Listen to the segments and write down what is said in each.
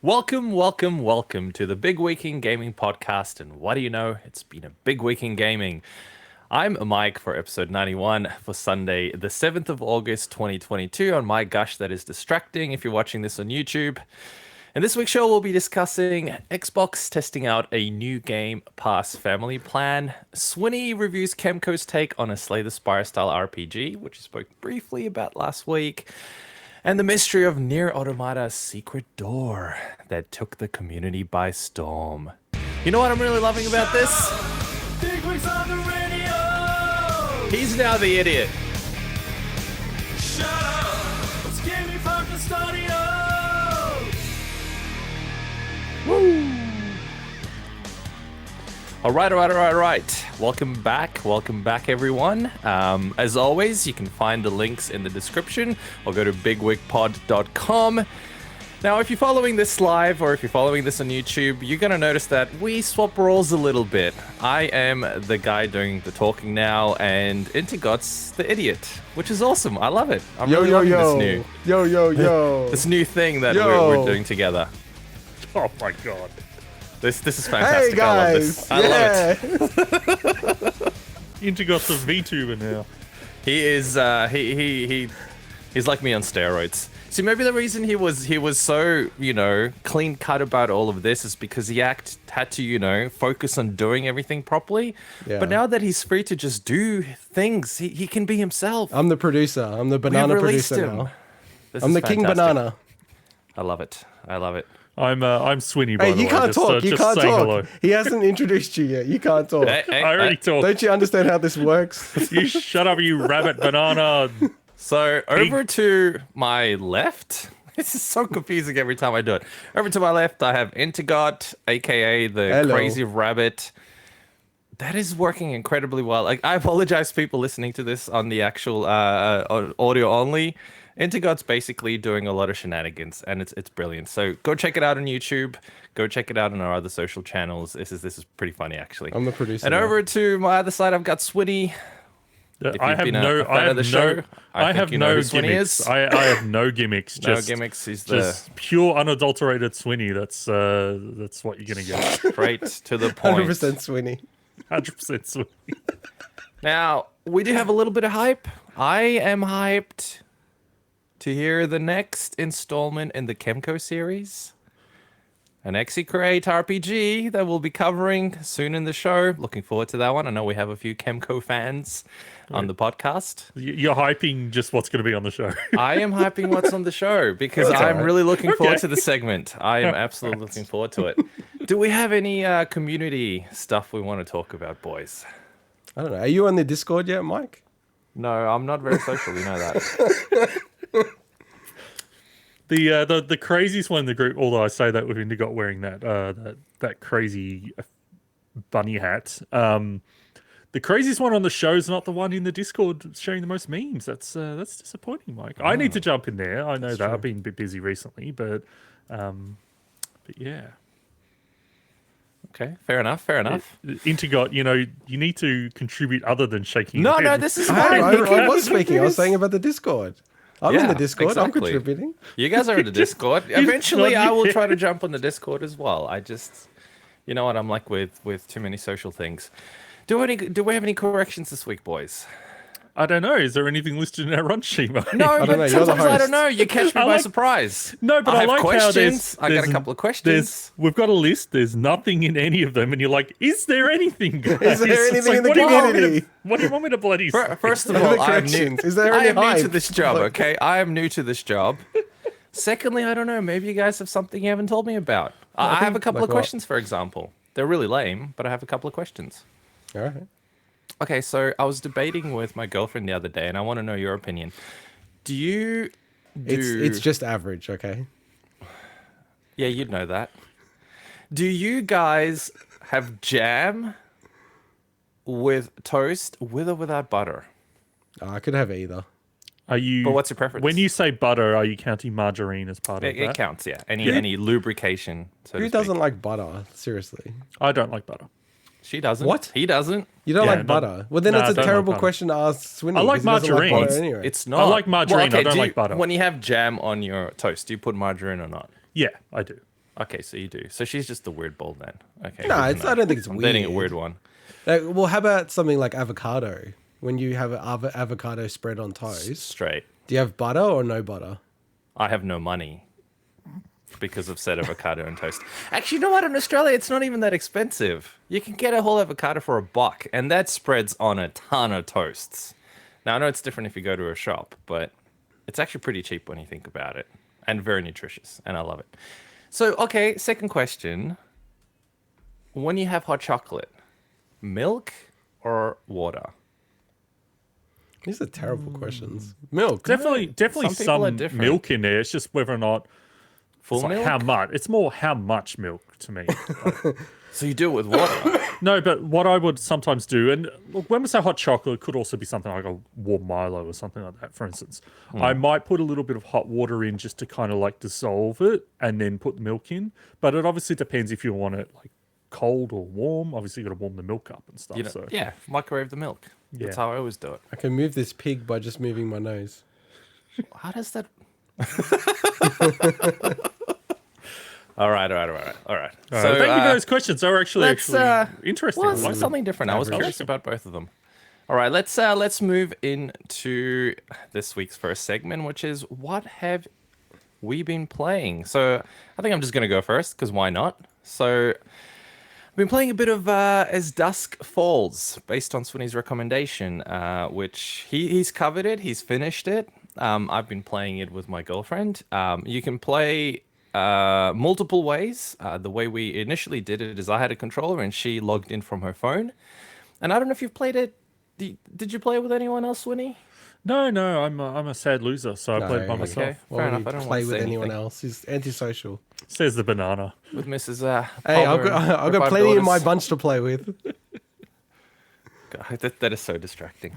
Welcome to the Big Week in Gaming podcast. And what do you know? It's been a big week in gaming. I'm Mike for episode 91 for Sunday, the 7th of August, 2022 on my gosh, that is distracting if you're watching this on YouTube. In this week's show, we'll be discussing Xbox testing out a new Game Pass family plan. Swinny reviews Kemco's take on a Slay the Spire style RPG, which I spoke briefly about last week. And the mystery of NieR Automata's secret door that took the community by storm. You know what I'm really loving about this? Bigwig's on the radio! He's now the idiot. Shut up! It's gaming from the studio! Woo! All right. Welcome back, everyone. As always, you can find the links in the description or go to bigwigpod.com. Now, if you're following this live or if you're following this on YouTube, you're going to notice that we swap roles a little bit. I am the guy doing the talking now, and Integot's the idiot, which is awesome. I love it. I'm really loving this new thing that we're doing together. Oh my god. This is fantastic. Hey guys! I love it. Integot's a VTuber now. He is he's like me on steroids. See, maybe the reason he was so, clean cut about all of this is because he had to, focus on doing everything properly. Yeah. But now that he's free to just do things, he can be himself. I'm the producer. I'm the banana producer now. I'm the king banana. I love it. I'm Swinny, by the way. You can't talk. You can't talk. Hello. He hasn't introduced you yet. You can't talk. I already talked. Don't you understand how this works? You shut up, you rabbit banana. So over to my left, this is so confusing every time I do it. Over to my left, I have integot, aka the crazy rabbit. That is working incredibly well. Like, I apologize, people listening to this on the actual audio only. Integot's basically doing a lot of shenanigans, and it's brilliant. So go check it out on YouTube. Go check it out on our other social channels. This is pretty funny, actually. I'm the producer. And over to my other side, I've got Swinny. I have no gimmicks. I have no gimmicks. No gimmicks. He's just pure unadulterated Swinny. That's what you're gonna get. Straight to the point. 100% Swinny. 100% Swinny. Now we do have a little bit of hype. I am hyped to hear the next installment in the Kemco series. An EXE-CREATE RPG that we'll be covering soon in the show. Looking forward to that one. I know we have a few Kemco fans on the podcast. You're hyping just what's going to be on the show. I am hyping what's on the show because I'm really looking forward to the segment. I am absolutely looking forward to it. Do we have any community stuff we want to talk about, boys? I don't know. Are you on the Discord yet, Mike? No, I'm not very social. You know that. The craziest one in the group, although I say that with Integot wearing that crazy bunny hat. The craziest one on the show is not the one in the Discord sharing the most memes. That's disappointing, Mike. I need to jump in there. I know that I've been a bit busy recently, but yeah. Okay, fair enough. Integot, you need to contribute other than shaking. No, this is fine. I was speaking. I was saying about the Discord. I'm in the Discord. Exactly. I'm contributing. You guys are in the Discord. Eventually, I will try to jump on the Discord as well. I just, you know what I'm like with too many social things. Do we have any corrections this week, boys? I don't know. Is there anything listed in our run sheet? No, but sometimes I don't know. You catch me by surprise. No, but I like questions. How I got a couple of questions. We've got a list. There's nothing in any of them, and you're like, "Is there anything, guys? Is there anything in the community? What do you want me to bloody say? First of all, I'm new. Is there any new to this job. Okay, I am new to this job. Secondly, I don't know. Maybe you guys have something you haven't told me about. I have a couple of questions, for example. They're really lame, but I have a couple of questions. All right. Okay, so I was debating with my girlfriend the other day, and I want to know your opinion. It's just average, okay? Yeah, you'd know that. Do you guys have jam with toast, with or without butter? I could have either. Are you? But what's your preference? When you say butter, are you counting margarine as part of that? It counts, yeah. Any lubrication. So Who doesn't like butter? Seriously. I don't like butter. She doesn't. What? He doesn't. You don't like butter? Well, then it's a terrible question to ask Swinny. I like margarine. Anyway. It's not. I like margarine. I don't like butter. When you have jam on your toast, do you put margarine or not? Yeah, I do. Okay, so you do. So she's just the weird ball then. Okay. No, good to I know. don't think it's I'm weird. dating a weird one. Well, how about something like avocado? When you have an avocado spread on toast, Straight. do you have butter or no butter? I have no money because of said avocado and toast. Actually, you know what? In Australia, it's not even that expensive. You can get a whole avocado for $1, and that spreads on a ton of toasts. Now, I know it's different if you go to a shop, but it's actually pretty cheap when you think about it, and very nutritious, and I love it. So, okay, second question. When you have hot chocolate, milk or water? These are terrible questions. Milk. Definitely Some people are some different. milk in there. It's just whether or not Full it's like milk? how much. It's more how much milk to me. So you do it with water? No, but what I would sometimes do, and look, when we say hot chocolate, it could also be something like a warm Milo or something like that, for instance. I might put a little bit of hot water in just to kind of like dissolve it and then put the milk in. But it obviously depends if you want it like cold or warm. Obviously, you got to warm the milk up and stuff. You know, So yeah, microwave the milk. Yeah. That's how I always do it. I can move this pig by just moving my nose. How does that? All right. So, thank you for those questions. They were actually interesting. Well, I it's like them. something different. I was curious about both of them. All right, let's move into this week's first segment, which is what have we been playing? So I think I'm just gonna go first because why not? So I've been playing a bit of As Dusk Falls, based on Swinny's recommendation, which he's covered it, he's finished it. I've been playing it with my girlfriend. You can play multiple ways. The way we initially did it is I had a controller and she logged in from her phone. And I don't know if you've played it. Did you play with anyone else, Swinny? No, I'm a sad loser, so I played by myself. Okay, Why fair would enough. I he don't play want to with say anyone anything. else? He's antisocial. Says the banana. With Mrs. Hey, I've Palmer and got her 5 plenty in my daughters. bunch to play with. God, that is so distracting.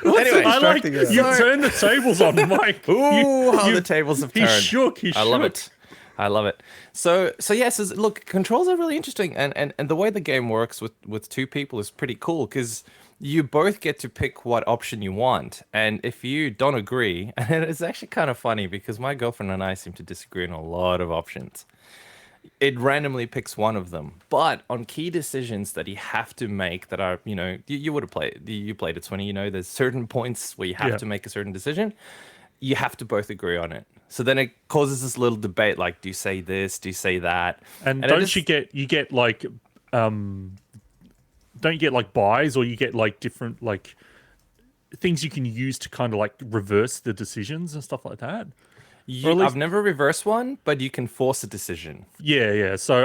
Anyway, I like distracting you us. turned the tables on Mike. Ooh, how the tables have He turned. shook. I love it. I love it. So yes, look, controls are really interesting, and the way the game works with two people is pretty cool because you both get to pick what option you want, and if you don't agree, and it's actually kind of funny because my girlfriend and I seem to disagree on a lot of options. It randomly picks one of them, but on key decisions that you have to make that are, you would have played, you played it, Swinny, there's certain points where you have to make a certain decision. You have to both agree on it. So then it causes this little debate, like, do you say this? Do you say that? And don't you get like don't you get like buys, or you get like different like things you can use to kind of like reverse the decisions and stuff like that? I've never reversed one, but you can force a decision. Yeah. So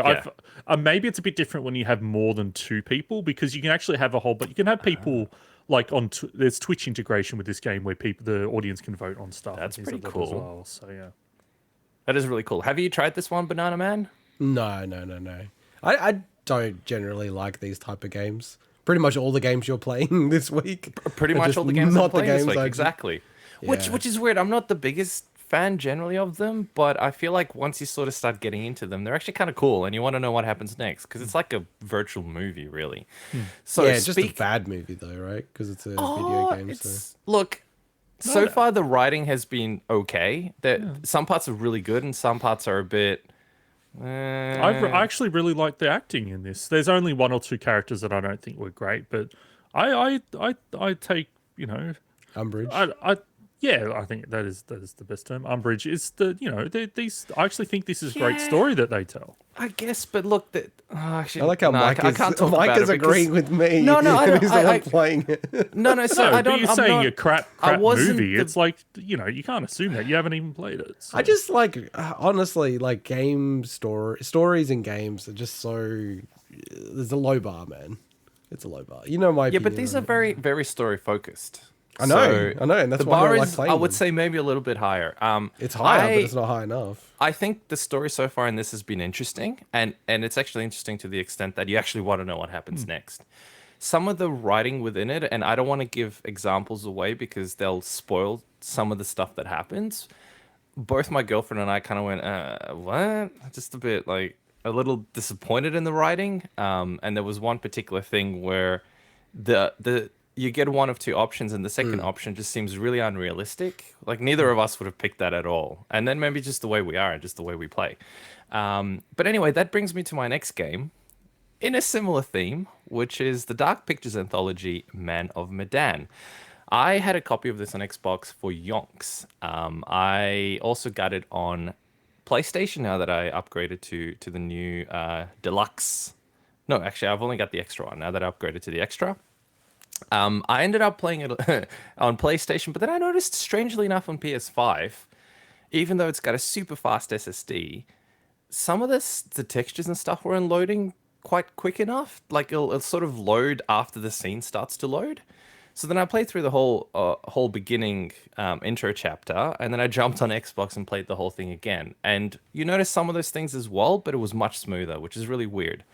Yeah. maybe it's a bit different when you have more than two people, because you can actually have but you can have people like there's Twitch integration with this game where the audience can vote on stuff. That's and things pretty like that cool. as well. So yeah. That is really cool. Have you tried this one, Banana Man? No. I don't generally like these type of games. Pretty much all the games you're playing this week. Pretty are much just all the games not I'm playing this week. I- Exactly. Yeah. Which is weird. I'm not the biggest fan generally of them, but I feel like once you sort of start getting into them, they're actually kind of cool, and you want to know what happens next because it's like a virtual movie, really. So yeah, it's just a bad movie though, right? Because it's a video game. So Look, so far the writing has been okay. Some parts are really good, and some parts are a bit. I actually really like the acting in this. There's only one or two characters that I don't think were great, but I take Umbrage. I think that is the best term. Umbrage is these. I actually think this is a great story that they tell. I guess, but look, actually, I like how Mike I can't talk Mike about is it because- agreeing with me. No, I and don't- he's the I- one I- playing it. No, so No, I don't. but you're I'm saying not, a crap wasn't movie. the- It's like you can't assume that you haven't even played it. So. I just like honestly like stories in games are just so there's a low bar, man. It's a low bar. You know my Yeah, opinion but these on are it. very, very story focused. I know, and that's the why I bar don't like is, playing I would them. say, maybe a little bit higher. It's higher, but it's not high enough. I think the story so far in this has been interesting, and it's actually interesting to the extent that you actually want to know what happens next. Some of the writing within it, and I don't want to give examples away because they'll spoil some of the stuff that happens. Both my girlfriend and I kind of went, what? Just a bit like a little disappointed in the writing. And there was one particular thing where the you get one of two options, and the second option just seems really unrealistic. Like neither of us would have picked that at all. And then maybe just the way we are and just the way we play. But anyway, that brings me to my next game in a similar theme, which is the Dark Pictures anthology Man of Medan. I had a copy of this on Xbox for yonks. I also got it on PlayStation now that I upgraded to the new deluxe. No, actually, I've only got the extra one now that I upgraded to the extra. I ended up playing it on PlayStation, but then I noticed, strangely enough, on PS5, even though it's got a super fast SSD, some of the textures and stuff weren't loading quite quick enough. Like it'll sort of load after the scene starts to load. So then I played through the whole beginning intro chapter, and then I jumped on Xbox and played the whole thing again. And you notice some of those things as well, but it was much smoother, which is really weird.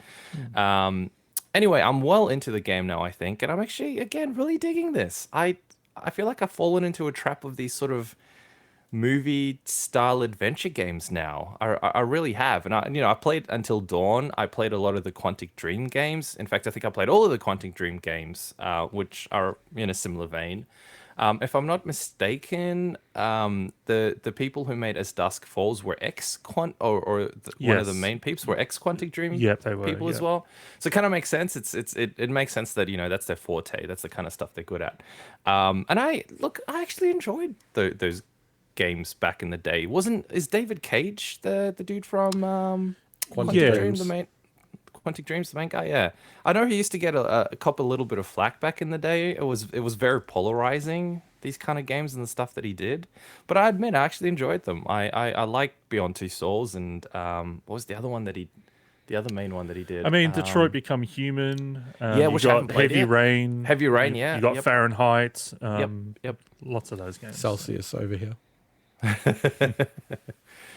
Anyway, I'm well into the game now, I think, and I'm actually, again, really digging this. I feel like I've fallen into a trap of these sort of movie style adventure games now. I really have. And I played Until Dawn. I played a lot of the Quantic Dream games. In fact, I think I played all of the Quantic Dream games, which are in a similar vein. If I'm not mistaken, the people who made As Dusk Falls were one of the main peeps were Quantic Dream they were, people as well. So it kind of makes sense. It makes sense that that's their forte. That's the kind of stuff they're good at. And I actually enjoyed those games back in the day. Is David Cage the dude from Quantic Dream the main? Quantic Dream's the main guy, yeah. I know he used to get a little bit of flack back in the day. It was very polarizing, these kind of games and the stuff that he did. But I admit, I actually enjoyed them. I like Beyond Two Souls, and what was the other main one that he did? I mean, Detroit Become Human. Which I haven't played Heavy yet. Rain. Heavy Rain, yeah. You got Fahrenheit. Yep. Lots of those games. Celsius over here.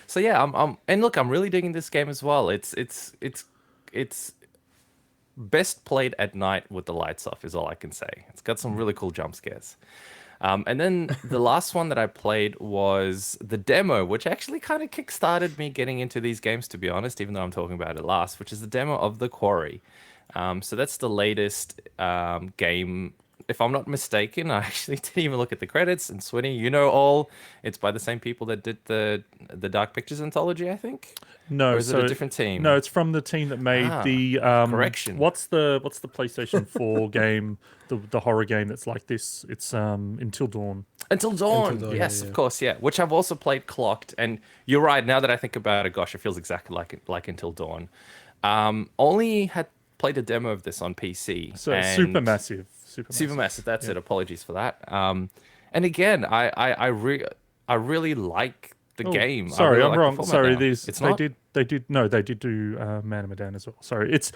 So yeah, I'm really digging this game as well. It's best played at night with the lights off is all I can say. It's got some really cool jump scares. And then the last one that I played was the demo, which actually kind of kickstarted me getting into these games, to be honest, even though I'm talking about it last, which is the demo of The Quarry. So that's the latest game. If I'm not mistaken, I actually didn't even look at the credits. And Swinny, it's by the same people that did the Dark Pictures anthology, I think. No, or is it a different team? No, it's from the team that made the correction. What's the PlayStation 4 game, the horror game that's like this? It's Until Dawn. Until Dawn, yes, of course, yeah. Which I've also played clocked, and you're right. Now that I think about it, gosh, it feels exactly like Until Dawn. Only had played a demo of this on PC. So super massive. That's it. Apologies for that. And again, I really like the game. Sorry, I'm wrong. Sorry, they did do Man of Medan as well. Sorry, it's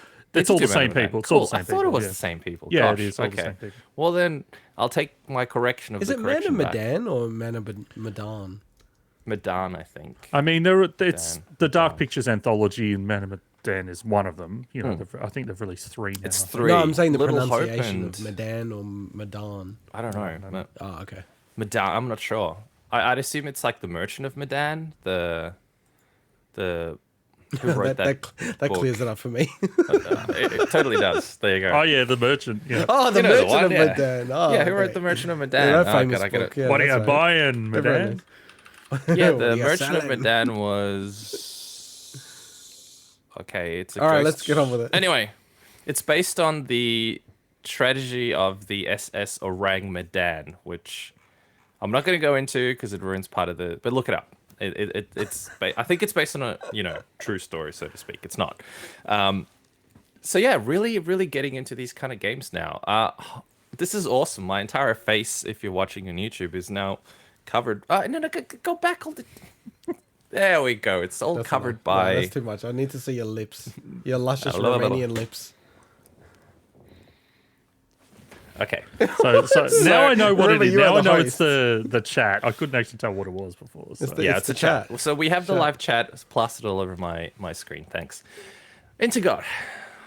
all the same people. Cool. I thought it was the same people. Yeah, Gosh, it is all the same people. Well, then I'll take my correction of Is the it correction Man of back. Medan or Man of Medan? Medan, I think. I mean, it's the Dark Pictures anthology, and Man of Medan is one of them. I think they've released 3 now. It's 3. No, I'm saying the Little pronunciation Hope of Medan or Medan. I don't know. Oh, okay. Medan, I'm not sure. I'd assume it's like the Merchant of Medan, the who wrote that book. Clears it up for me. It totally does. There you go. Oh yeah, the Merchant. Yeah. Oh, the You know the Merchant one, of yeah. Medan. Oh, Yeah, who wrote okay. The Merchant of Medan? Yeah, that Oh, famous God, I get book. it. Yeah, What are that's you right. buying, Medan? Everyone Yeah, What The are you Merchant of selling? Medan was... Okay, it's a All right, ghost- let's get on with it. Anyway, it's based on the tragedy of the SS Orang Medan, which I'm not going to go into because it ruins part of the... But look it up. I think it's based on a true story, so to speak. It's not. So yeah, really, really getting into these kind of games now. This is awesome. My entire face, if you're watching on YouTube, is now covered. No, go back. There we go. It's all That's covered enough. by. No, that's too much. I need to see your lips. Your luscious A little. Romanian lips. Okay. So now I know what it remember, is. you are Now I the know host. it's the chat. I couldn't actually tell what it was before. So. Yeah, It's it's a the chat. chat. So we have the Chat. live chat plastered all over my screen. Thanks. Integot,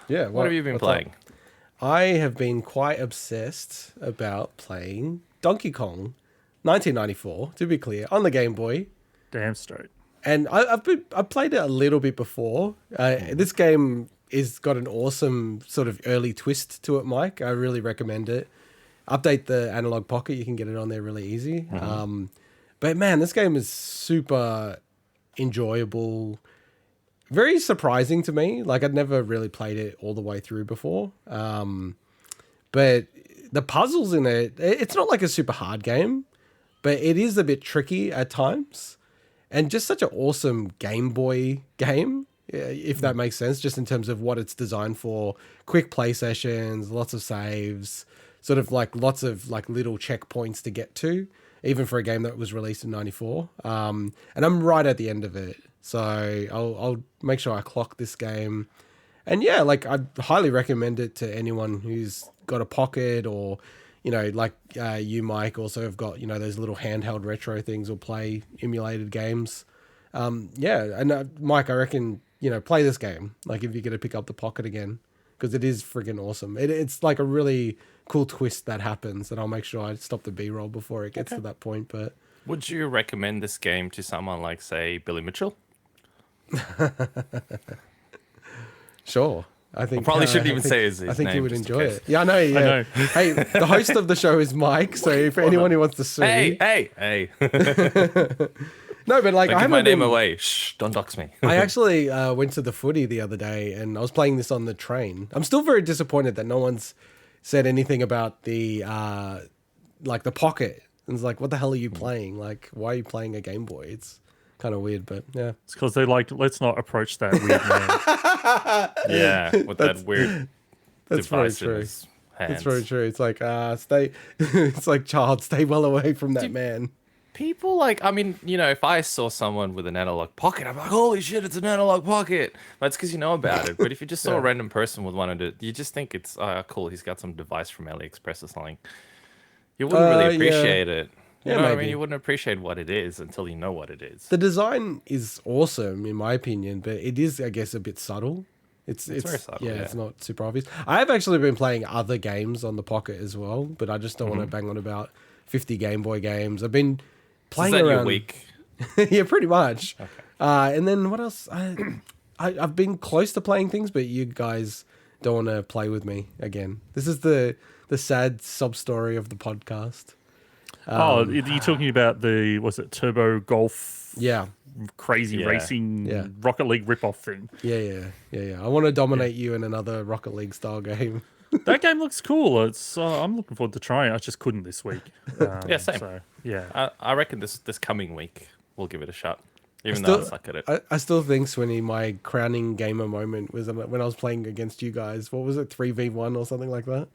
Yeah. what have you been what's playing? up? I have been quite obsessed about playing Donkey Kong 1994, to be clear, on the Game Boy. Damn straight. And I played it a little bit before. This game is got an awesome sort of early twist to it, Mike. I really recommend it. Update the Analog Pocket. You can get it on there really easy. But man, this game is super enjoyable. very surprising to me. Like I'd never really played it all the way through before. But the puzzles in it's not like a super hard game, but it is a bit tricky at times. And just such an awesome Game Boy game, if that makes sense, just in terms of what it's designed for. Quick play sessions, lots of saves, sort of like lots of like little checkpoints to get to, even for a game that was released in 94. And I'm right at the end of it. So I'll make sure I clock this game. And yeah, like I'd highly recommend it to anyone who's got a pocket or, you know, like you, Mike, also have got, you know, those little handheld retro things or play emulated games. Yeah, and Mike, I reckon, you know, play this game. Like if you're going to pick up the pocket again, because it is friggin' awesome. It's like a really cool twist that happens, and I'll make sure I stop the B-roll before it gets to that point. But Would you recommend this game to someone like, say, Billy Mitchell? Sure. I think probably shouldn't even say his I think name you would just in enjoy case. it. Yeah, I know. Yeah. I know. Hey, the host of the show is Mike. So for anyone who wants to sue, Hey! no, but like Don't I give my haven't name been, away. Shh, don't dox me. I actually went to the footy the other day, and I was playing this on the train. I'm still very disappointed that no one's said anything about the like the pocket. And it's like, what the hell are you playing? Like, why are you playing a Game Boy? It's kind of weird, but yeah. It's because they like, let's not approach that weird man. Yeah, with that weird That's very device in true. his hands. It's very true. It's like stay. It's like, child, stay well away from that man. People like, I mean, you know, if I saw someone with an analog pocket, I'm like, holy shit, it's an analog pocket. That's because you know about it. But if you just saw a random person with one of it, you just think it's cool. He's got some device from AliExpress or something. You wouldn't really appreciate it. You Yeah, know what I maybe. mean? You wouldn't appreciate what it is until you know what it is. The design is awesome, in my opinion, but it is, I guess, a bit subtle. It's very subtle, yeah. It's not super obvious. I have actually been playing other games on the Pocket as well, but I just don't want to bang on about 50 Game Boy games. I've been playing Is that around. your week? Yeah, pretty much. Okay. And then what else? I've been close to playing things, but you guys don't want to play with me again. This is the sad sub story of the podcast. Are you talking about was it Turbo Golf? Yeah. Crazy racing Yeah. Rocket League ripoff thing. Yeah. I want to dominate you in another Rocket League style game. That game looks cool. It's I'm looking forward to trying it. I just couldn't this week. Yeah, same. So, yeah. I reckon this coming week we'll give it a shot. Even Still- though I suck at it. I still think, Swinny, my crowning gamer moment was when I was playing against you guys. What was it, 3v1 or something like that?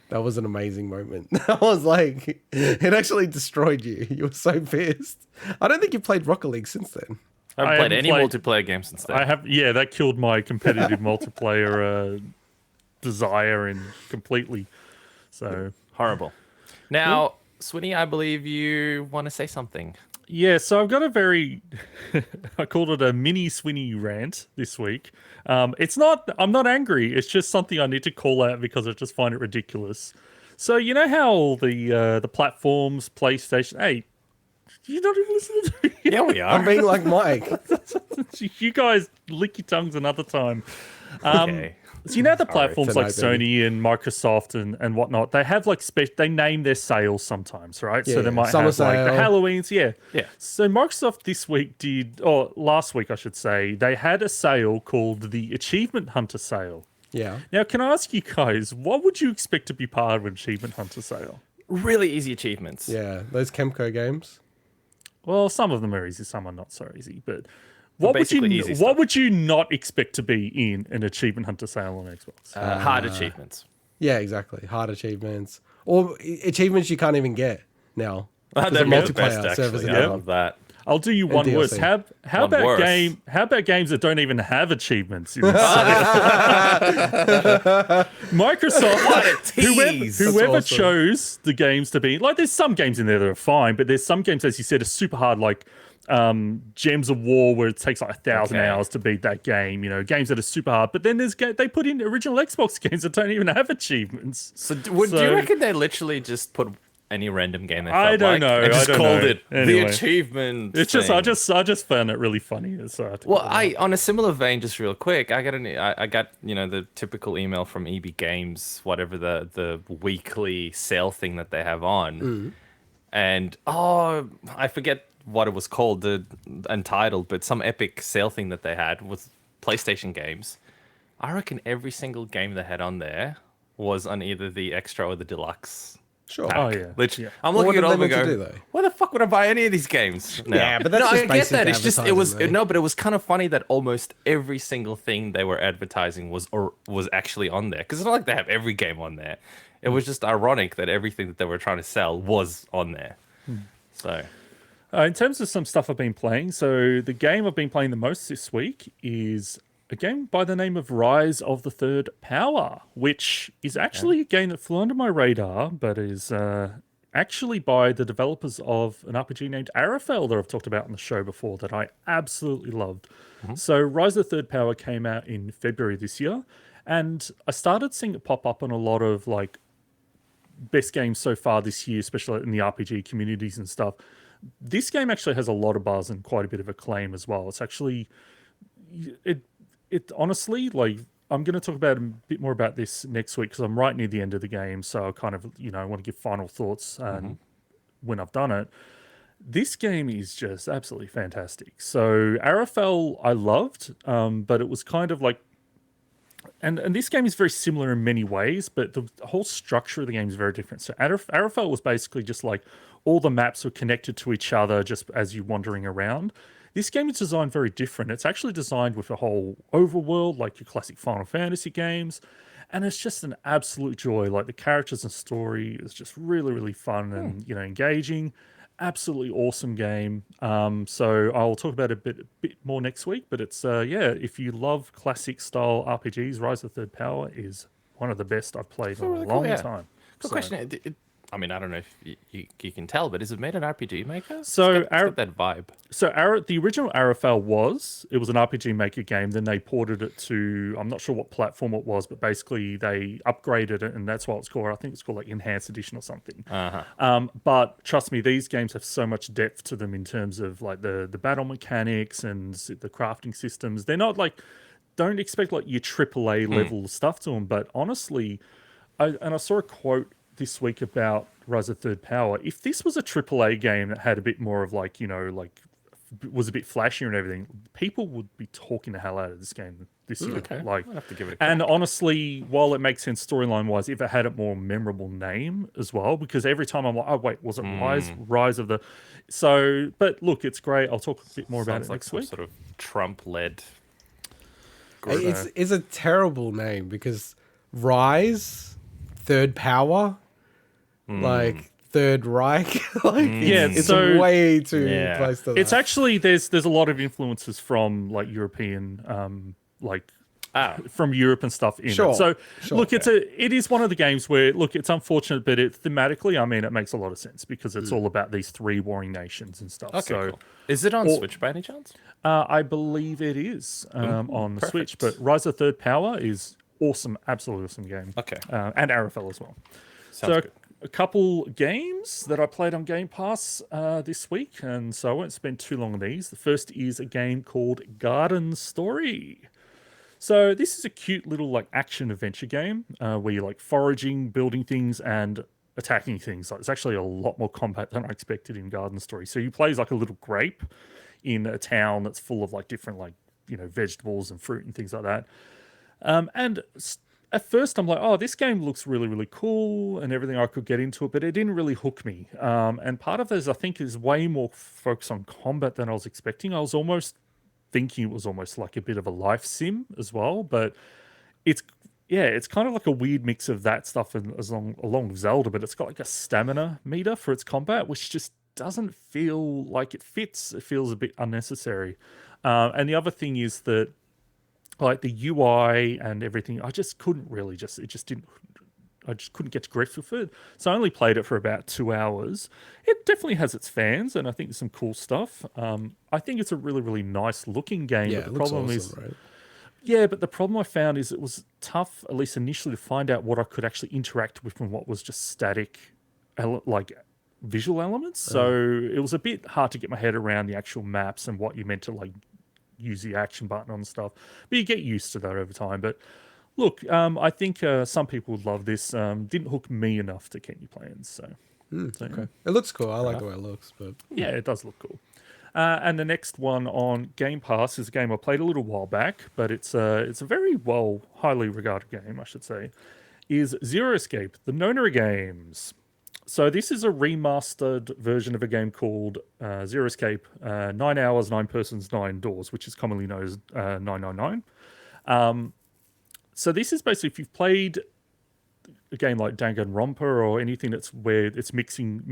That was an amazing moment. I was like, it actually destroyed you. You were so pissed. I don't think you played Rocket League since then. I haven't played haven't any played- multiplayer games since then. I have. Yeah, that killed my competitive multiplayer desire and completely. So Horrible. Now, Swinny, I believe you want to say something. yeah, so I've got a very, I called it a mini Swinny rant this week. It's not, I'm not angry. It's just something I need to call out because I just find it ridiculous. So you know how the platforms, PlayStation, hey, you're not even listening to me. Yeah, we I'm are. being like Mike. You guys lick your tongues another time. Okay. So you know the platforms like tonight, baby. Sony and Microsoft and whatnot, they have like they name their sales sometimes, right? Yeah, so they might summer have like the sale. Halloweens, yeah. Yeah. So Microsoft this week or last week I should say, they had a sale called the Achievement Hunter sale. Yeah. Now, can I ask you guys, what would you expect to be part of an Achievement Hunter sale? Really easy achievements. Yeah. Those Kemco games. Well, some of them are easy, some are not so easy, but what would basically you easy stuff. what would you not expect to be in an Achievement Hunter sale on Xbox? Hard achievements. Yeah, exactly. Hard achievements. Or achievements you can't even get now. That'd the be the multiplayer best, servers actually. are I down. love that. I'll do you one worse. DLC. How One about worse. How about games that don't even have achievements? In the sale? Microsoft, What a tease. whoever That's awesome. chose the games to be like, there's some games in there that are fine, but there's some games, as you said, are super hard, like Gems of War, where it takes like 1,000 Okay. hours to beat that game. You know, games that are super hard. But then they put in original Xbox games that don't even have achievements. So, do you reckon they literally just put any random game they felt I don't like know. and I just don't called know. it the Anyway. achievement It's just I thing? just found it really funny. So I had to Well, call it out. on a similar vein, just real quick, I got the typical email from EB Games, whatever the weekly sale thing that they have on, and I forget what it was called, the untitled, but some epic sale thing that they had was PlayStation games, I reckon every single game they had on there was on either the extra or the deluxe. Sure. Pack. Oh, yeah. Which Yeah. I'm Well, looking what at all did and they meant to go, do, though? why the fuck would I buy any of these games? now? Yeah, but that's no, just I get basic that. It's just it was advertising, no, but it was kind of funny that almost every single thing they were advertising was actually on there, because it's not like they have every game on there. It was just ironic that everything that they were trying to sell was on there. So In terms of some stuff I've been playing, so the game I've been playing the most this week is a game by the name of Rise of the Third Power, which is actually a game that flew under my radar, but is actually by the developers of an RPG named Arafel that I've talked about on the show before that I absolutely loved. So Rise of the Third Power came out in February this year, and I started seeing it pop up on a lot of like best games so far this year, especially in the RPG communities and stuff. This game actually has a lot of buzz and quite a bit of acclaim as well. It's actually it honestly, like, I'm going to talk about a bit more about this next week because I'm right near the end of the game, so I kind of, I want to give final thoughts when I've done it. This game is just absolutely fantastic. So Arafel I loved, but it was kind of like, and this game is very similar in many ways, but the whole structure of the game is very different. So Arafel was basically just like all the maps were connected to each other just as you're wandering around. This game is designed very different. It's actually designed with a whole overworld, like your classic Final Fantasy games. And it's just an absolute joy. Like the characters and story is just really, really fun and, engaging. Absolutely awesome game. So I'll talk about it a bit more next week. But it's, if you love classic style RPGs, Rise of the Third Power is one of the best I've played in a really long cool, yeah. time. Good question. I mean, I don't know if you can tell, but is it made an RPG maker? So it's got that vibe. So the original Arafel was an RPG Maker game. Then they ported it to, I'm not sure what platform it was, but basically they upgraded it, and that's what it's called. I think it's called like Enhanced Edition or something. But trust me, these games have so much depth to them in terms of like the battle mechanics and the crafting systems. They're not like, don't expect like your AAA level stuff to them. But honestly, I saw a quote this week about Rise of Third Power. If this was a AAA game that had a bit more of like, was a bit flashier and everything, people would be talking the hell out of this game this year. Okay. Like, I'll have to give it a crack. and honestly, while it makes sense storyline wise, if it had a more memorable name as well, because every time I'm like, oh wait, was it Rise of the? So, but look, it's great. I'll talk a bit more about Sounds it like next some week. sort of Trump-led. It's a terrible name because Rise, Third Power, like Third Reich, like it's way too close to that. It's actually there's a lot of influences from like European from Europe and stuff in it. So look, it is one of the games where look, it's unfortunate, but it thematically, I mean, it makes a lot of sense because it's all about these three warring nations and stuff. Okay, so cool. Is it on Switch by any chance? I believe it is on the Switch, but Rise of Third Power is awesome, absolutely awesome game. Okay. And Arafel as well. Sounds good. A couple games that I played on Game Pass this week, and so I won't spend too long on these. The first is a game called Garden Story. So this is a cute little like action adventure game where you're like foraging, building things, and attacking things. Like, it's actually a lot more combat than I expected in Garden Story. So you play as like a little grape in a town that's full of like different like vegetables and fruit and things like that. At first, I'm like, oh, this game looks really, really cool and everything. I could get into it, but it didn't really hook me. And part of this, I think, is way more focused on combat than I was expecting. I was almost thinking it was almost like a bit of a life sim as well, but it's kind of like a weird mix of that stuff and along with Zelda, but it's got like a stamina meter for its combat, which just doesn't feel like it fits. It feels a bit unnecessary. And the other thing is that like the UI and everything, I just couldn't really I just couldn't get to grips with it. So I only played it for about 2 hours. It definitely has its fans, and I think there's some cool stuff. I think it's a really, really nice looking game. Yeah, but the it looks problem awesome, right? yeah, but the problem I found is it was tough, at least initially, to find out what I could actually interact with and what was just static, like visual elements. So it was a bit hard to get my head around the actual maps and what you meant to like use the action button on stuff, but you get used to that over time. But look, I think some people would love this. Didn't hook me enough to keep me playing. So, Okay, it looks cool. I like the way it looks, but yeah, it does look cool. And the next one on Game Pass is a game I played a little while back, but it's a very highly regarded game, I should say, is Zero Escape, the NieR games. So this is a remastered version of a game called Zero Escape, 9 Hours, 9 Persons, 9 Doors, which is commonly known as 999. So this is basically, if you've played a game like Danganronpa or anything that's where it's mixing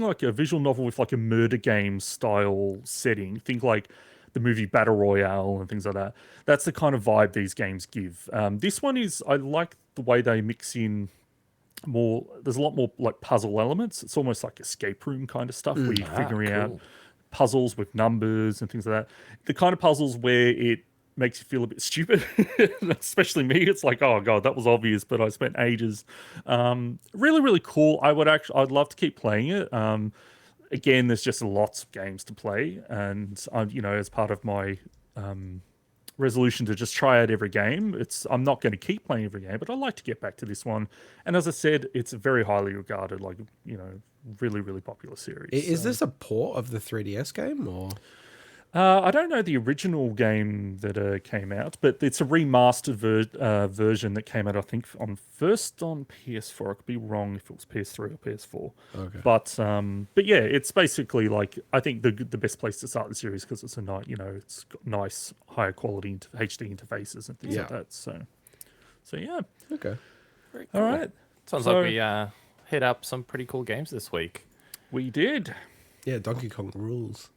like a visual novel with like a murder game style setting, think like the movie Battle Royale and things like that. That's the kind of vibe these games give. This one is, I like the way they mix in more, there's a lot more like puzzle elements. It's almost like escape room kind of stuff where you're figuring out puzzles with numbers and things like that. The kind of puzzles where it makes you feel a bit stupid, especially me. It's like, oh god, that was obvious, but I spent ages. Really, really cool. I'd love to keep playing it. Again, there's just lots of games to play, and I'm, as part of my resolution to just try out every game, I'm not going to keep playing every game, but I'd like to get back to this one. And as I said, it's very highly regarded, like, really, really popular series. Is this a port of the 3DS game, or? I don't know the original game that came out, but it's a remastered version that came out, I think, first on PS4. I could be wrong if it was PS3 or PS4. Okay. But yeah, it's basically like, I think the best place to start the series because it's it's got nice higher quality HD interfaces and things like that. So yeah. Okay. Very cool. All right. Sounds like we hit up some pretty cool games this week. We did. Yeah, Donkey Kong rules.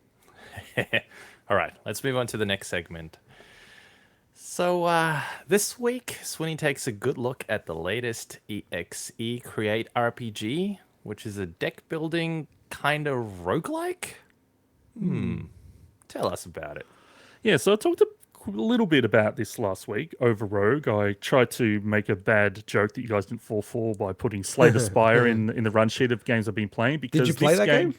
All right, let's move on to the next segment. So this week, Swinny takes a good look at the latest EXE-CREATE RPG, which is a deck building kind of roguelike. Tell us about it. Yeah, so I talked a little bit about this last week, Overrogue. I tried to make a bad joke that you guys didn't fall for by putting Slay the Spire in the run sheet of games I've been playing. Because did you play that game?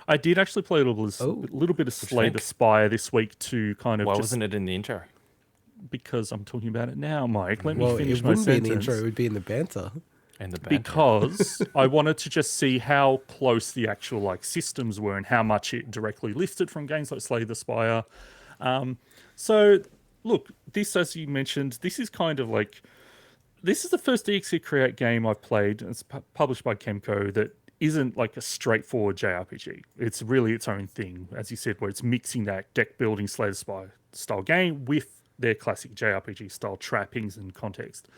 I did actually play a little bit of Slay the Spire this week to kind of. Why wasn't it in the intro? Because I'm talking about it now, Mike. Let me Well, finish it my wouldn't be in sentence. the intro; it would be in the banter. And the band. Because I wanted to just see how close the actual systems were and how much it directly lifted from games like Slay the Spire. So, look, this, as you mentioned, this is kind of like, this is the first EXE-CREATE game I've played. It's published by Kemco that isn't like a straightforward JRPG. It's really its own thing, as you said, where it's mixing that deck building Slay the Spire style game with their classic JRPG style trappings and context.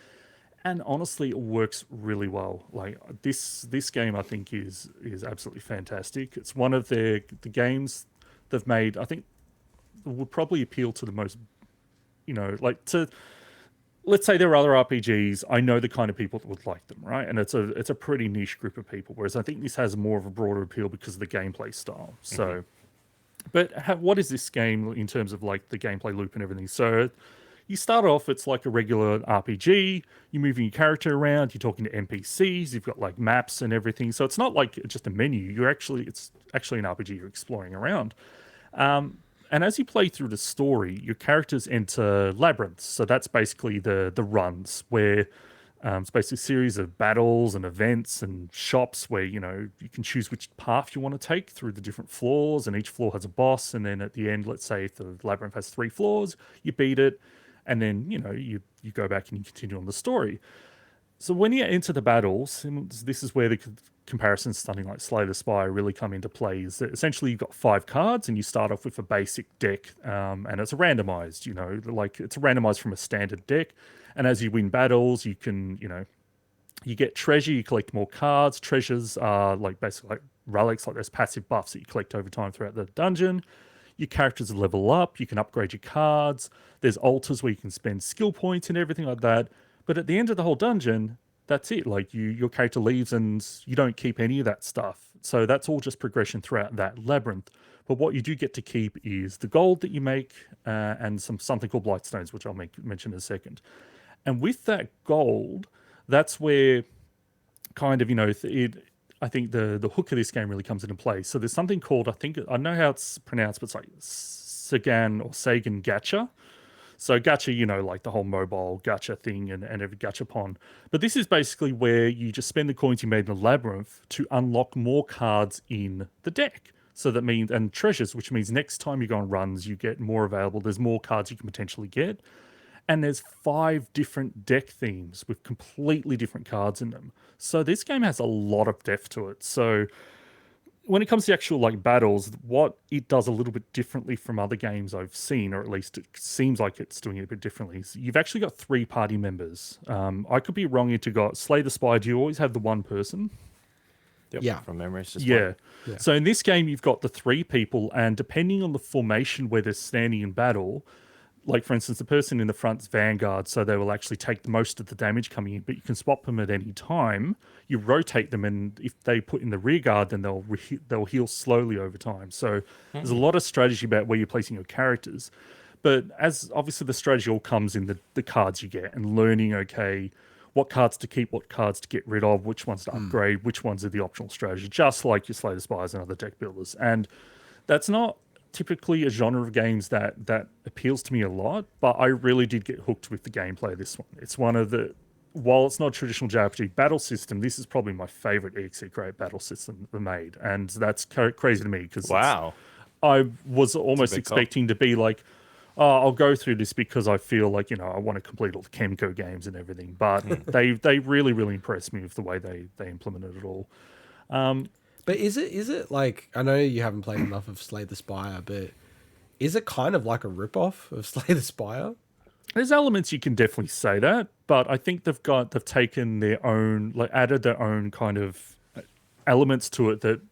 And honestly, it works really well. Like this game, I think is absolutely fantastic. It's one of the games they've made, I think, would probably appeal to the most, let's say there are other RPGs. I know the kind of people that would like them, right? And it's a pretty niche group of people. Whereas I think this has more of a broader appeal because of the gameplay style. So, but what is this game in terms of like the gameplay loop and everything? So, you start off, it's like a regular RPG. You're moving your character around. You're talking to NPCs. You've got like maps and everything. So it's not like just a menu. It's actually an RPG. You're exploring around. And as you play through the story, your characters enter labyrinths. So that's basically the runs where it's basically a series of battles and events and shops where, you can choose which path you want to take through the different floors, and each floor has a boss. And then at the end, let's say if the labyrinth has 3 floors, you beat it. And then, you go back and you continue on the story. So when you enter the battles, and this is where the comparisons to something like Slay the Spire really come into play, is that essentially you've got 5 cards and you start off with a basic deck, and it's randomized, like it's randomized from a standard deck. And as you win battles, you can, you get treasure, you collect more cards. Treasures are like basically like relics, like those passive buffs that you collect over time throughout the dungeon. Your characters level up, you can upgrade your cards. There's altars where you can spend skill points and everything like that. But at the end of the whole dungeon, that's it. Like your character leaves and you don't keep any of that stuff. So that's all just progression throughout that labyrinth. But what you do get to keep is the gold that you make and something called Blightstones, which I'll mention in a second. And with that gold, that's where kind of, I think the hook of this game really comes into play. So there's something called, I know how it's pronounced, but it's like Sagan Gacha. So gacha, like the whole mobile gacha thing and every gachapon. But this is basically where you just spend the coins you made in the labyrinth to unlock more cards in the deck. So that means, and treasures, which means next time you go on runs, you get more available. There's more cards you can potentially get. And there's 5 different deck themes with completely different cards in them. So this game has a lot of depth to it. So when it comes to actual like battles, what it does a little bit differently from other games I've seen, or at least it seems like it's doing it a bit differently, is you've actually got 3 party members. I could be wrong into got Slay the Spire. Do you always have the one person? Yep, Yeah. from memory, it's just Yeah. one. So in this game, you've got the 3 people, and depending on the formation where they're standing in battle, like for instance, the person in the front's Vanguard, so they will actually take the most of the damage coming in, but you can swap them at any time. You rotate them, and if they put in the rear guard, then they'll heal slowly over time. So there's a lot of strategy about where you're placing your characters. But as obviously the strategy all comes in the cards you get, and learning, okay, what cards to keep, what cards to get rid of, which ones to upgrade, which ones are the optional strategy, just like your Slay the Spires and other deck builders. And that's not typically a genre of games that appeals to me a lot, but I really did get hooked with the gameplay of this one. It's one of the, while it's not a traditional JRPG battle system, this is probably my favorite EXE-CREATE battle system ever made. And that's crazy to me because Wow. I was almost big expecting to be like, oh, I'll go through this because I feel like, I want to complete all the Kemco games and everything. But they really, really impressed me with the way they implemented it all. But is it like, I know you haven't played enough of Slay the Spire, but is it kind of like a ripoff of Slay the Spire? There's elements you can definitely say that, but I think they've taken their own, like added their own kind of elements to it that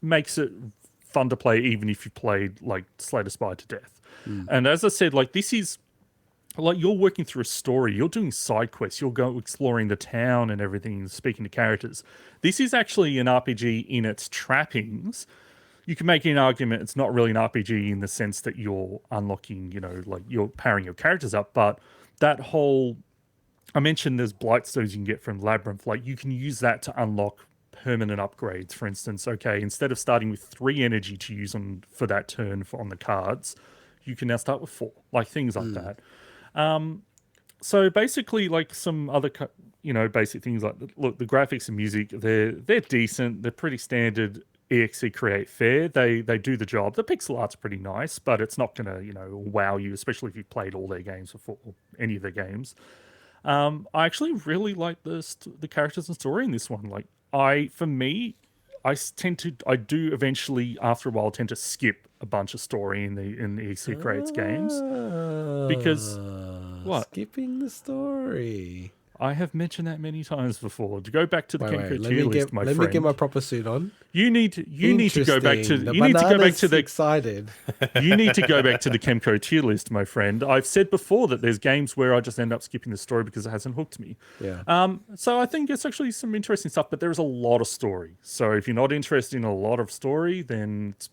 makes it fun to play, even if you played like Slay the Spire to death. And as I said, like this is like you're working through a story, you're doing side quests, you're going exploring the town and everything, speaking to characters. This is actually an RPG in its trappings. You can make an argument it's not really an RPG in the sense that you're unlocking, like you're powering your characters up, but that whole, I mentioned there's Blightstones you can get from Labyrinth, like you can use that to unlock permanent upgrades. For instance, okay, instead of starting with 3 energy to use for that turn on the cards, you can now start with 4, like things like that. So basically, like some other, basic things like, look, the graphics and music, they're decent. They're pretty standard EXE-CREATE fare. They do the job. The pixel art's pretty nice, but it's not gonna, wow you, especially if you've played all their games before, any of their games. I actually really like the characters and story in this one. Like I do eventually, after a while, tend to skip a bunch of story in the EXE-CREATE's games because what? Skipping the story. I have mentioned that many times before. To go back to the Kemco Let tier me list, get my let friend. me get my proper suit on. You need to go back to Interesting. you need to go back to the excited. you need to go back to the Kemco tier list, my friend. I've said before that there's games where I just end up skipping the story because it hasn't hooked me. Yeah. So I think it's actually some interesting stuff, but there's a lot of story. So if you're not interested in a lot of story, then it's,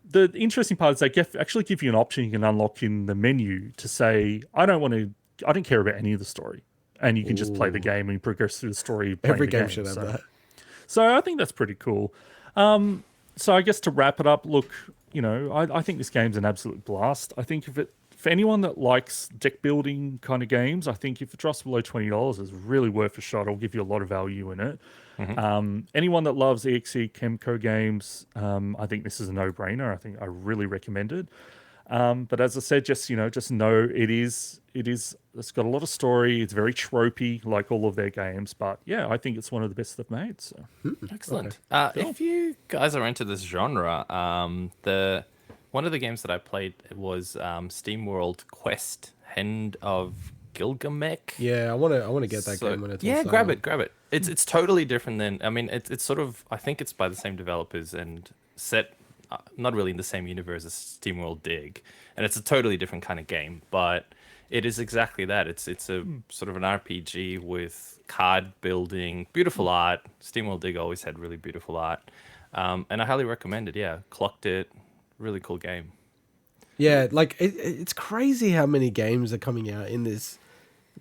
the interesting part is they actually give you an option you can unlock in the menu to say, I don't care about any of the story. And you can just play the game and progress through the story. Every game should have that. So I think that's pretty cool. So I guess to wrap it up, look, I think this game's an absolute blast. I think for anyone that likes deck building kind of games, I think if it drops below $20, it's really worth a shot. It'll give you a lot of value in it. Anyone that loves EXE Kemco games, I think this is a no-brainer. I think I really recommend it. But as I said, just know it's got a lot of story. It's very tropey, like all of their games. But yeah, I think it's one of the best they've made. So Excellent. If you guys are into this genre, one of the games that I played was SteamWorld Quest: Hand of Gilgamesh. Yeah, I want to get that game when it's on sale. grab it. It's totally different than, I mean, it's sort of, I think it's by the same developers and set not really in the same universe as SteamWorld Dig, and it's a totally different kind of game, but it is exactly that. It's a sort of an RPG with card building, beautiful art. SteamWorld Dig always had really beautiful art, and I highly recommend it. Yeah, clocked it. Really cool game. Yeah, like it's crazy how many games are coming out in this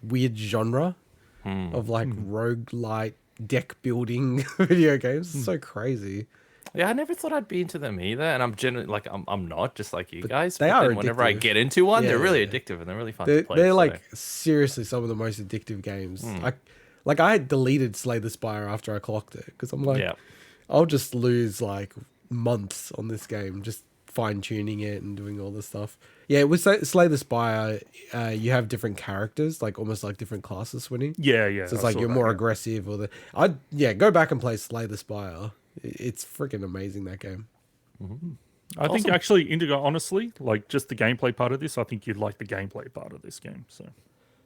weird genre of like roguelite deck building video games. It's so crazy. Yeah, I never thought I'd be into them either, and I'm generally like I'm not, just like you guys. they but are then whenever I addictive. get into one, they're really Yeah. addictive and they're really fun to play. They're so- like seriously some of the most addictive games. I had deleted Slay the Spire after I clocked it because I'm like, Yeah. I'll just lose like months on this game, just fine tuning it and doing all this stuff. Yeah, with Slay the Spire, you have different characters, like almost like different classes, Swinny. Yeah. So it's I like saw you're that, more yeah. aggressive, or go back and play Slay the Spire. It's freaking amazing, that game. I think actually, Indigo, honestly, like just the gameplay part of this, I think you'd like the gameplay part of this game. So,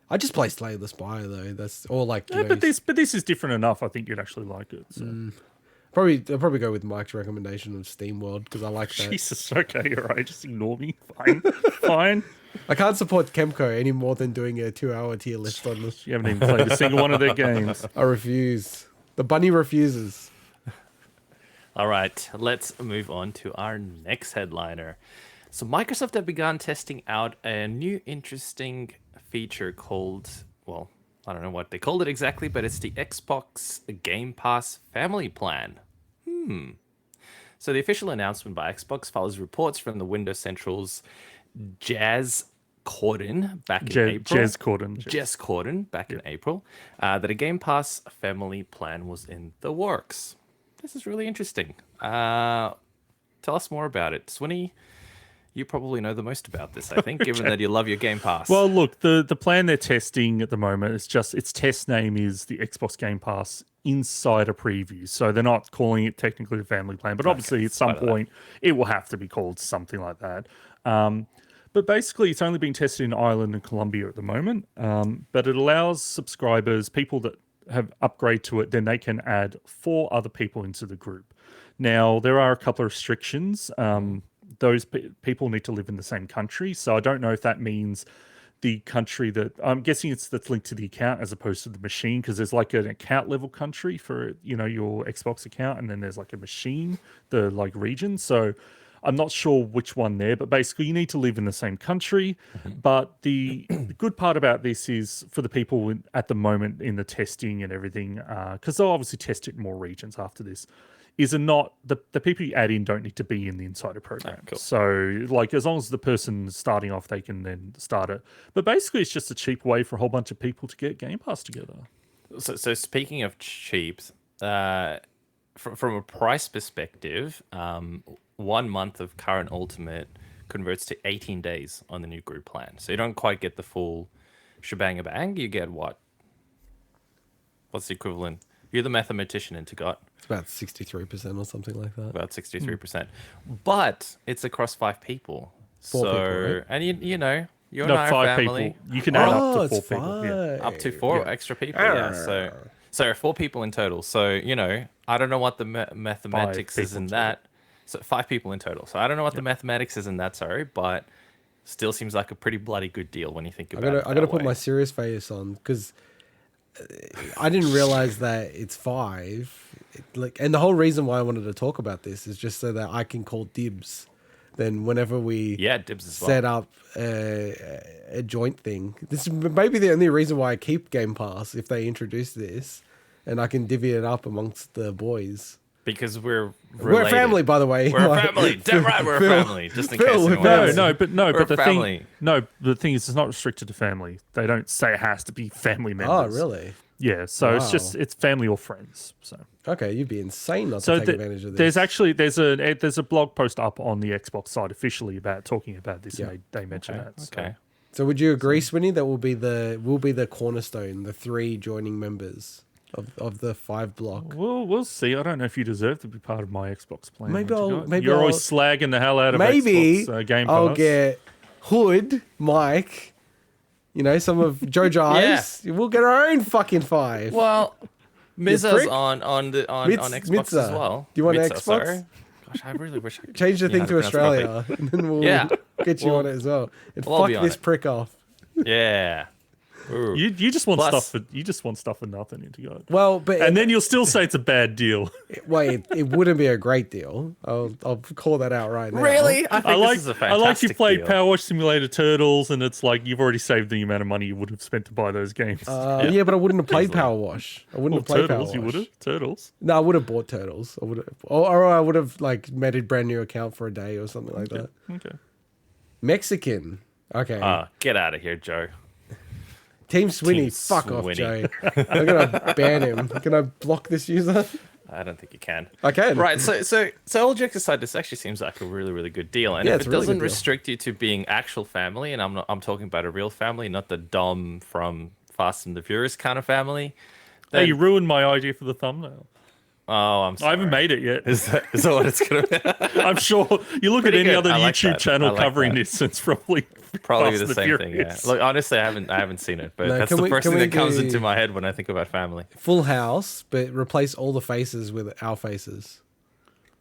I just play Slay the Spire though. That's or like you know, but this is different enough. I think you'd actually like it. So. I'll probably go with Mike's recommendation of Steam World because I like that. Jesus, okay, all right, just ignore me. Fine, fine. I can't support Kemco any more than doing a 2-hour tier list on this. You haven't even played a single one of their games. I refuse. The bunny refuses. All right, let's move on to our next headliner. So Microsoft have begun testing out a new interesting feature called, well, I don't know what they called it exactly, but it's the Xbox Game Pass Family Plan. So the official announcement by Xbox follows reports from the Windows Central's Jez Corden back in April. Jez Corden back in April, that a Game Pass Family Plan was in the works. This is really interesting. Tell us more about it. Swinny, you probably know the most about this, I think, given that you love your Game Pass. Well, look, the plan they're testing at the moment is just its test name is the Xbox Game Pass Insider Preview. So they're not calling it technically the Family Plan, but obviously at some point it will have to be called something like that. But basically, it's only being tested in Ireland and Colombia at the moment. But it allows subscribers, people that have upgrade to it, then they can add 4 other people into the group. Now, there are a couple of restrictions. Those people need to live in the same country. So I don't know if that means the country that I'm guessing that's linked to the account as opposed to the machine, because there's like an account level country for, you know, your Xbox account, and then there's like a machine, the like region. So I'm not sure which one there, but basically you need to live in the same country. But the good part about this is for the people at the moment in the testing and everything, because they'll obviously test it in more regions after this, is not the people you add in don't need to be in the insider program. Cool. So like as long as the person starting off, they can then start it. But basically it's just a cheap way for a whole bunch of people to get Game Pass together. So speaking of cheap, from a price perspective, 1 month of current Ultimate converts to 18 days on the new group plan. So you don't quite get the full shebang-a-bang. You get what? What's the equivalent? You're the mathematician, integot. It's about 63% or something like that. About 63%. But it's across 5 people. 4 people, right? And you know, you're No, not 5 family. people. You can add up to 4 it's people. Yeah. Up to 4 extra people, yeah. So 4 people in total. So, you know, I don't know what the mathematics is in that. So 5 people in total. So I don't know what the mathematics is in that, sorry, but still seems like a pretty bloody good deal when you think about it. I gotta put my serious face on because I didn't realize that it's 5. And the whole reason why I wanted to talk about this is just so that I can call dibs. Then whenever we dibs as well. set up a joint thing, this is maybe the only reason why I keep Game Pass if they introduce this, and I can divvy it up amongst the boys. Because we're related. We're a family, by the way. We're a family. Damn right, we're a family. Just in case anyone else. But the family. the thing is, it's not restricted to family. They don't say it has to be family members. Oh, really? Yeah. So it's family or friends. So okay, you'd be insane not to take advantage of this. There's a blog post up on the Xbox site officially about talking about this. And they mention that. So. Okay. So would you agree, Swinny, that will be the cornerstone, the 3 joining members of the 5 block? Well, we'll see. I don't know if you deserve to be part of my Xbox plan. Maybe you're always slagging the hell out of Xbox Game Pass. I'll get Hood, Mike, you know, some of Joe Jives. We'll get our own fucking 5. Well, Mizza's on Xbox as well. Do you want an Mizza, Xbox? sorry. Gosh, I really wish I could Change the thing to pronounce properly. Australia, and then we'll get you Well, on it as well. And we'll be fuck on this it. prick off. Yeah. Ooh. You just want Plus- stuff for nothing into God. Well, but And then you'll still say it's a bad deal. wait, it wouldn't be a great deal. I'll call that out right now. Really? I think I this is a like fantastic you played deal. Power Wash Simulator Turtles, and it's like you've already saved the amount of money you would have spent to buy those games. Yeah, but I wouldn't have played Power Wash. I wouldn't have played Turtles, Power you Wash. would have Turtles. No, I would have bought Turtles. I would have, or I would have like made a brand new account for a day or something like that. Okay. Mexican. Okay. Get out of here, Joe. Team Swinny. Team Fuck off, Swinny. Jay. I'm gonna ban him. Can I block this user? I don't think you can. I can. Right. So all jokes aside, this actually seems like a really, really good deal. And Yeah, if it's it a really doesn't good deal. restrict you to being actual family, and I'm talking about a real family, not the Dom from Fast and the Furious kind of family, Hey, then you ruined my idea for the thumbnail. oh, I'm I sorry. haven't made it yet. Is that what it's gonna be? I'm sure you look at Pretty any good. other I like YouTube that. I channel like covering that. this, it's probably Probably Fast the and same thing. Yeah. Furious. Look, honestly, I haven't seen it, but No, that's can the we- first can thing we that comes do- into my head when I think about family. Full House, but replace all the faces with our faces.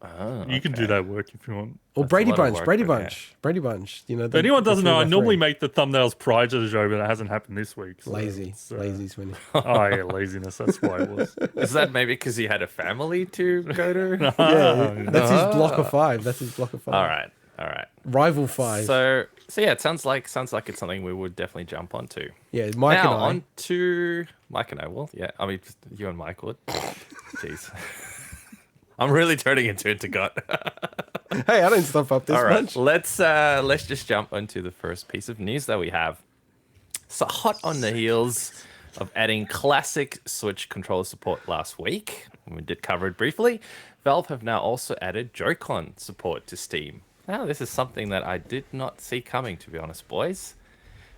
Oh, You can do that work if you want. Or That's a Brady lot of Bunch, work, Brady okay. Bunch, Brady Bunch. You know, If anyone doesn't know, I normally make make the thumbnails prior to the show, but that hasn't happened this week. So lazy, it's, lazy Swinny. Oh yeah, laziness. That's why it was. Is that maybe because he had a family to go to? Yeah, that's his block of 5. That's his block of 5. All right. Rival 5. So yeah, it sounds like it's something we would definitely jump onto. Yeah, Mike now and I. on to Mike and I. Well, yeah, I mean you and Mike would. Jeez, I'm really turning into integot. Hey, I don't stuff up this All right, much. let's just jump onto the first piece of news that we have. So hot on the heels of adding classic Switch controller support last week, we did cover it briefly. Valve have now also added Joycon support to Steam. Now, this is something that I did not see coming, to be honest, boys.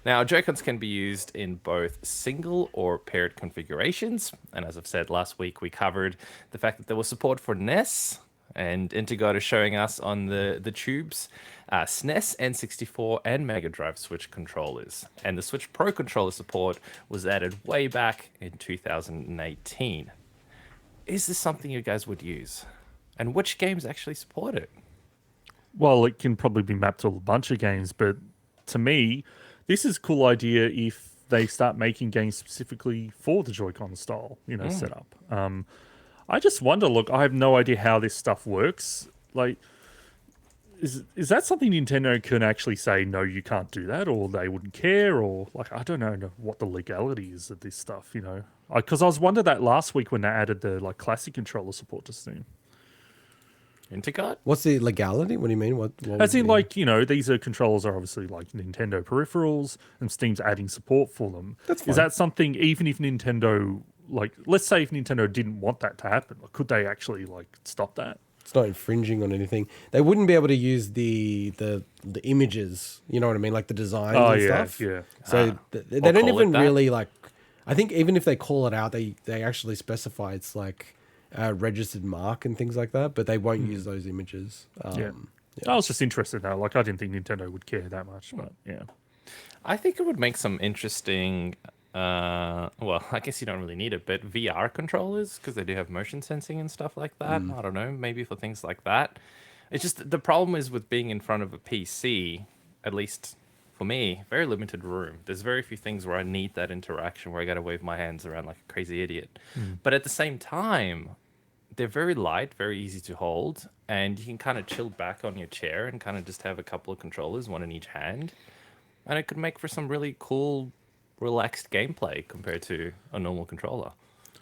Now, Joy-Cons can be used in both single or paired configurations. And as I've said last week, we covered the fact that there was support for NES, and integot is showing us on the tubes SNES, N64, and Mega Drive Switch controllers. And the Switch Pro controller support was added way back in 2018. Is this something you guys would use? And which games actually support it? Well, it can probably be mapped to a bunch of games, but to me, this is a cool idea if they start making games specifically for the Joy-Con style, setup. I just wonder, look, I have no idea how this stuff works. Like, is that something Nintendo can actually say, no, you can't do that, or they wouldn't care, or, like, I don't know what the legality is of this stuff, Because I was wondering that last week when they added the, like, classic controller support to Steam. Integot? What's the legality? What do you mean? What As would in, be- like, these are controllers are obviously like Nintendo peripherals, and Steam's adding support for them. That's Is fine. that something, even if Nintendo, like, let's say if Nintendo didn't want that to happen, like, could they actually, like, stop that? it's not infringing on anything. They wouldn't be able to use the images. You know what I mean? Like the designs Oh, and yeah, stuff. yeah. So they Or don't call it even that. really like. I think even if they call it out, they actually specify it's like a registered mark and things like that. But they won't use those images. Yeah. I was just interested now. Like, I didn't think Nintendo would care that much, but yeah. I think it would make some interesting. Well, I guess you don't really need it, but VR controllers, because they do have motion sensing and stuff like that. I don't know, maybe for things like that. It's just the problem is with being in front of a PC, at least for me, very limited room. There's very few things where I need that interaction where I got to wave my hands around like a crazy idiot. But at the same time, they're very light, very easy to hold, and you can kind of chill back on your chair and kind of just have a couple of controllers, one in each hand. And it could make for some really cool, relaxed gameplay compared to a normal controller.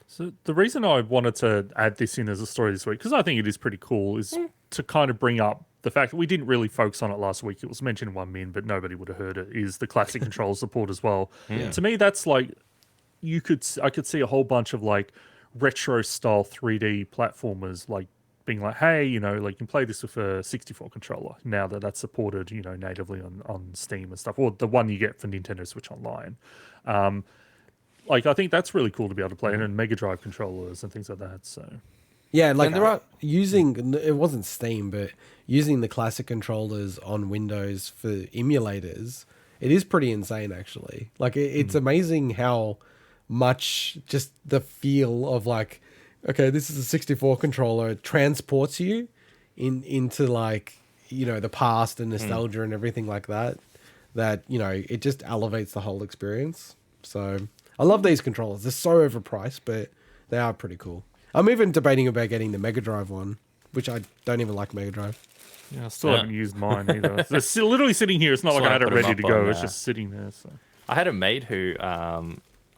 So the reason I wanted to add this in as a story this week, because I think it is pretty cool, is to kind of bring up the fact that we didn't really focus on it last week. It was mentioned in one min, but nobody would have heard it, is the classic controller support as well. To me, that's like, I could see a whole bunch of like retro style 3D platformers like being like, hey, like you can play this with a 64 controller now that that's supported, natively on Steam and stuff, or the one you get for Nintendo Switch Online. Like, I think that's really cool to be able to play, and Mega Drive controllers and things like that. So Yeah, like And there are- using it wasn't Steam, but using the classic controllers on Windows for emulators, it is pretty insane actually. Like it's amazing how much just the feel of like, okay, this is a 64 controller, it transports you into like, the past and nostalgia and everything like that. That, it just elevates the whole experience. So I love these controllers. They're so overpriced, but they are pretty cool. I'm even debating about getting the Mega Drive one, which I don't even like Mega Drive. yeah, I still haven't used mine either. It's still literally sitting here. It's not Just like I had wanna it put 'em ready to up go. on, It's just sitting there. So I had a mate who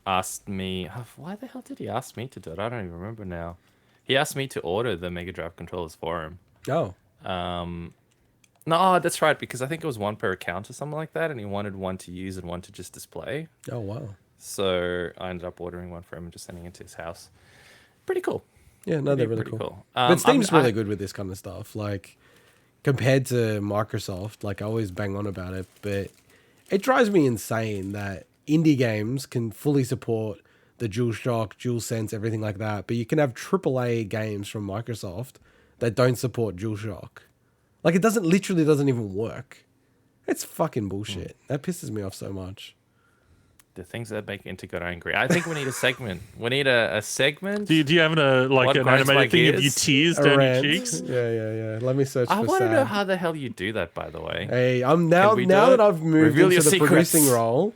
asked me, why the hell did he ask me to do it? I don't even remember now. He asked me to order the Mega Drive controllers for him. Oh, No, that's right, because I think it was one per account or something like that, and he wanted one to use and one to just display. oh wow. So I ended up ordering one for him and just sending it to his house. Pretty cool. Yeah, no, they're really Pretty cool. cool. But Steam's really good with this kind of stuff. Like, compared to Microsoft, like I always bang on about it, but it drives me insane that indie games can fully support the DualShock, DualSense, everything like that, but you can have AAA games from Microsoft that don't support DualShock. Like, it literally doesn't even work. It's fucking bullshit. That pisses me off so much. The things that make integot angry. I think we need a segment. We need a segment. Do you have an What grinds my animated thing of your gears? tears A down rant. your cheeks? Yeah. Let me search I for want to know sad. how the hell you do that, by the way. Hey, I'm now we do that it? I've moved Reveal into your the secrets. producing role,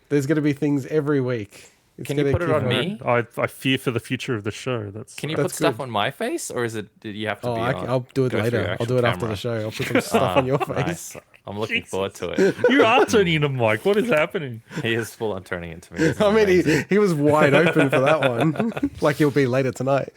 there's going to be things every week. It's Can you gonna put it keep on me? I fear for the future of the show. Can you That's put stuff good. on my face, or is it? Did you have to Oh, be? I'll do it go through your later. I'll actual do it after camera? the show. I'll put some stuff on your face. Nice. I'm looking forward to it. You are turning into Mike. What is happening? He is full on turning into me. This is I mean, amazing. he was wide open for that one, like he'll be later tonight.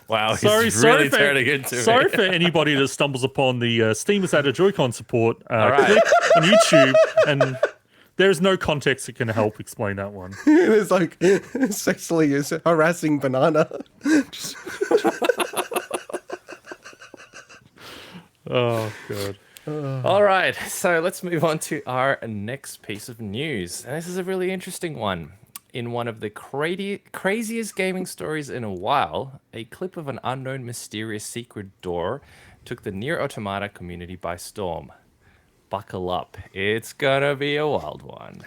Wow, he's really turning into sorry me. for anybody that stumbles upon the Steam has added Joycon support. right. Click on YouTube, and there's no context that can help explain that one. It's like sexually harassing banana. Oh god. All right, so let's move on to our next piece of news. And this is a really interesting one. In one of the craziest gaming stories in a while, a clip of an unknown mysterious secret door took the NieR Automata community by storm. Buckle up. It's gonna be a wild one.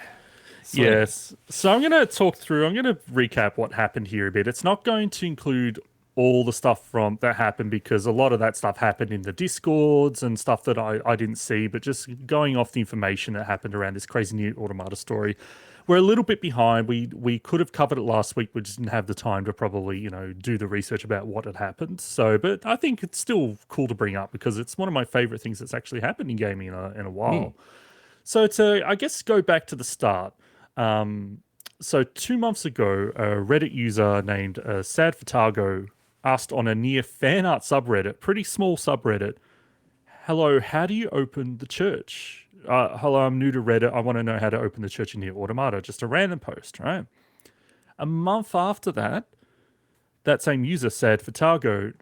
Swinny. Yes. So I'm going to recap what happened here a bit. It's not going to include all the stuff that happened because a lot of that stuff happened in the Discords and stuff that I didn't see, but just going off the information that happened around this crazy NieR Automata story. We're a little bit behind. We could have covered it last week. We just didn't have the time to probably, do the research about what had happened. So, but I think it's still cool to bring up because it's one of my favorite things that's actually happened in gaming in a while. So to, I guess, go back to the start. So 2 months ago, a Reddit user named Sad Fatago asked on a NieR fan art subreddit, pretty small subreddit, hello, how do you open the church? Hello, I'm new to Reddit. I want to know how to open the church in NieR Automata. Just a random post, right? A month after that, that same user, Sad Fatago,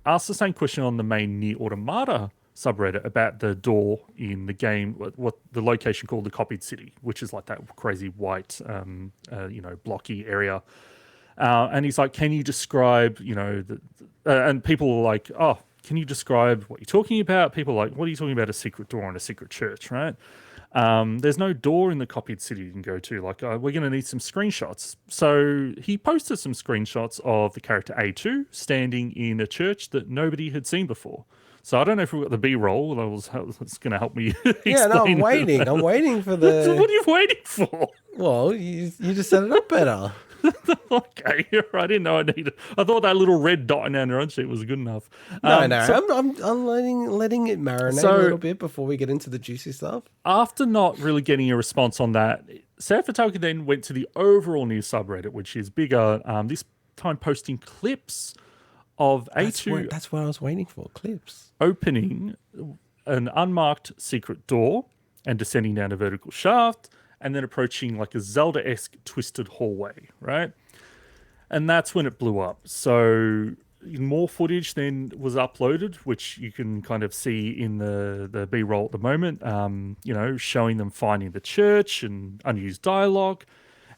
asked the same question on the main NieR Automata subreddit about the door in the game, what the location called the Copied City, which is like that crazy white, blocky area. And he's like, can you describe, and people were like, oh, can you describe what you're talking about? People are like, what are you talking about? A secret door in a secret church, right? There's no door in the Copied City you can go to. Like, we're going to need some screenshots. So he posted some screenshots of the character A2 standing in a church that nobody had seen before. So I don't know if we've got the B-roll. That's going to help me Yeah, no, I'm explain. waiting. I'm waiting for the. What are you waiting for? Well, you just set it up better. Okay, I didn't know I needed. I thought that little red dot in our run sheet was good enough. No, so I'm letting it marinate So- a little bit before we get into the juicy stuff. after not really getting a response on that, Sad Fatago then went to the overall NieR subreddit, which is bigger. This time posting clips of A2 That's what I was waiting for. Clips. opening an unmarked secret door and descending down a vertical shaft, and then approaching like a Zelda-esque twisted hallway, right? And that's when it blew up. So more footage then was uploaded, which you can kind of see in the B-roll at the moment, showing them finding the church and unused dialogue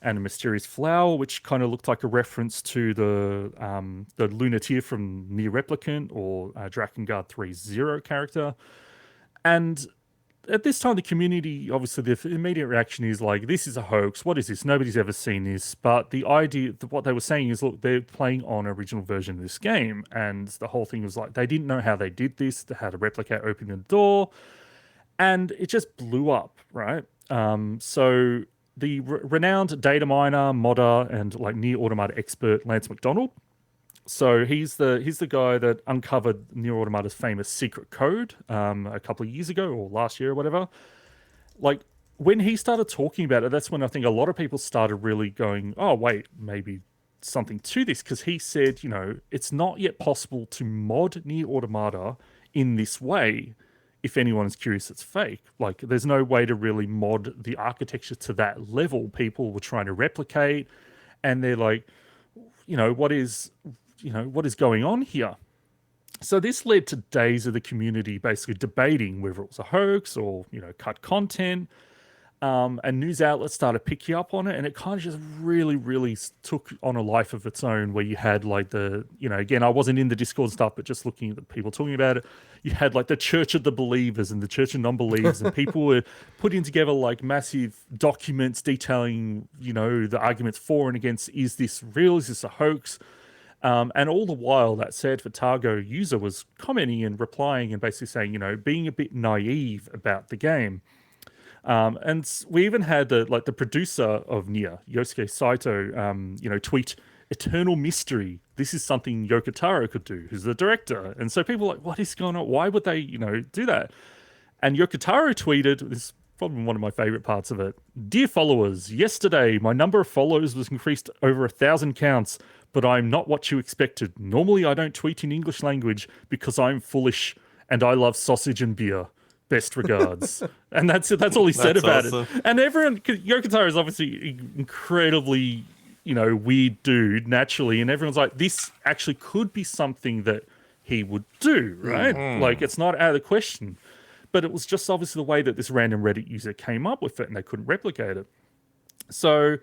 and a mysterious flower, which kind of looked like a reference to the Lunateer from NieR Replicant or Drakengard 3.0 character. And at this time, the community, obviously, the immediate reaction is like, this is a hoax. What is this? Nobody's ever seen this. But the idea, what they were saying is, look, they're playing on an original version of this game. And the whole thing was like, they didn't know how they did this, how to replicate opening the door. And it just blew up, right? So the renowned data miner, modder, and like NieR Automata expert, Lance McDonald. So he's the guy that uncovered NieR Automata's famous secret code a couple of years ago or last year or whatever. Like when he started talking about it, that's when I think a lot of people started really going, oh wait, maybe something to this, because he said, it's not yet possible to mod NieR Automata in this way. If anyone is curious, it's fake. Like there's no way to really mod the architecture to that level. People were trying to replicate. and they're like, what is going on here? So this led to days of the community basically debating whether it was a hoax or cut content. And news outlets started picking up on it, and it kind of just really, really took on a life of its own, where you had like again, I wasn't in the Discord stuff, but just looking at the people talking about it, you had like the Church of the Believers and the Church of Non-Believers, and people were putting together like massive documents detailing, the arguments for and against, is this real, is this a hoax? And all the while, that Sad Fatago user was commenting and replying and basically saying, being a bit naive about the game. And we even had the producer of NieR, Yosuke Saito, tweet, "Eternal mystery. This is something Yoko Taro could do," who's the director. And so people were like, what is going on? Why would they, do that? And Yoko Taro tweeted, this is probably one of my favorite parts of it: "Dear followers, yesterday my number of followers was increased over 1,000 counts, but I'm not what you expected. Normally I don't tweet in English language because I'm foolish and I love sausage and beer. Best regards." And that's all he said about it. And everyone, Yoko Taro is obviously incredibly, weird dude naturally, and everyone's like, this actually could be something that he would do, right? Like, it's not out of the question. But it was just obviously the way that this random Reddit user came up with it, and they couldn't replicate it. So,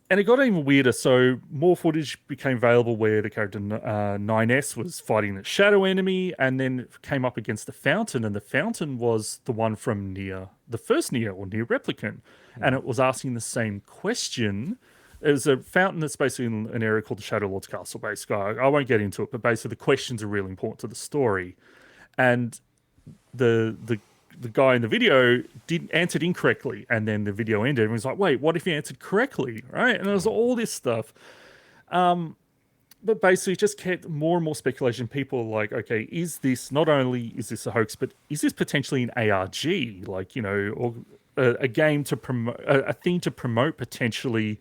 and it got even weirder. So more footage became available where the character 9S was fighting the shadow enemy, and then came up against the Fountain, and the Fountain was the one from NieR, the first NieR, or NieR Replicant, and it was asking the same question. There's a fountain that's basically in an area called the Shadow Lord's Castle, basically. I won't get into it, but basically the questions are really important to the story. And the guy in the video answered incorrectly, and then the video ended. And he was like, "Wait, what if he answered correctly?" Right? And there was all this stuff. But basically, just kept more and more speculation. People are like, "Okay, is this not only is this a hoax, but is this potentially an ARG, like or a game to promote, a thing to promote potentially?"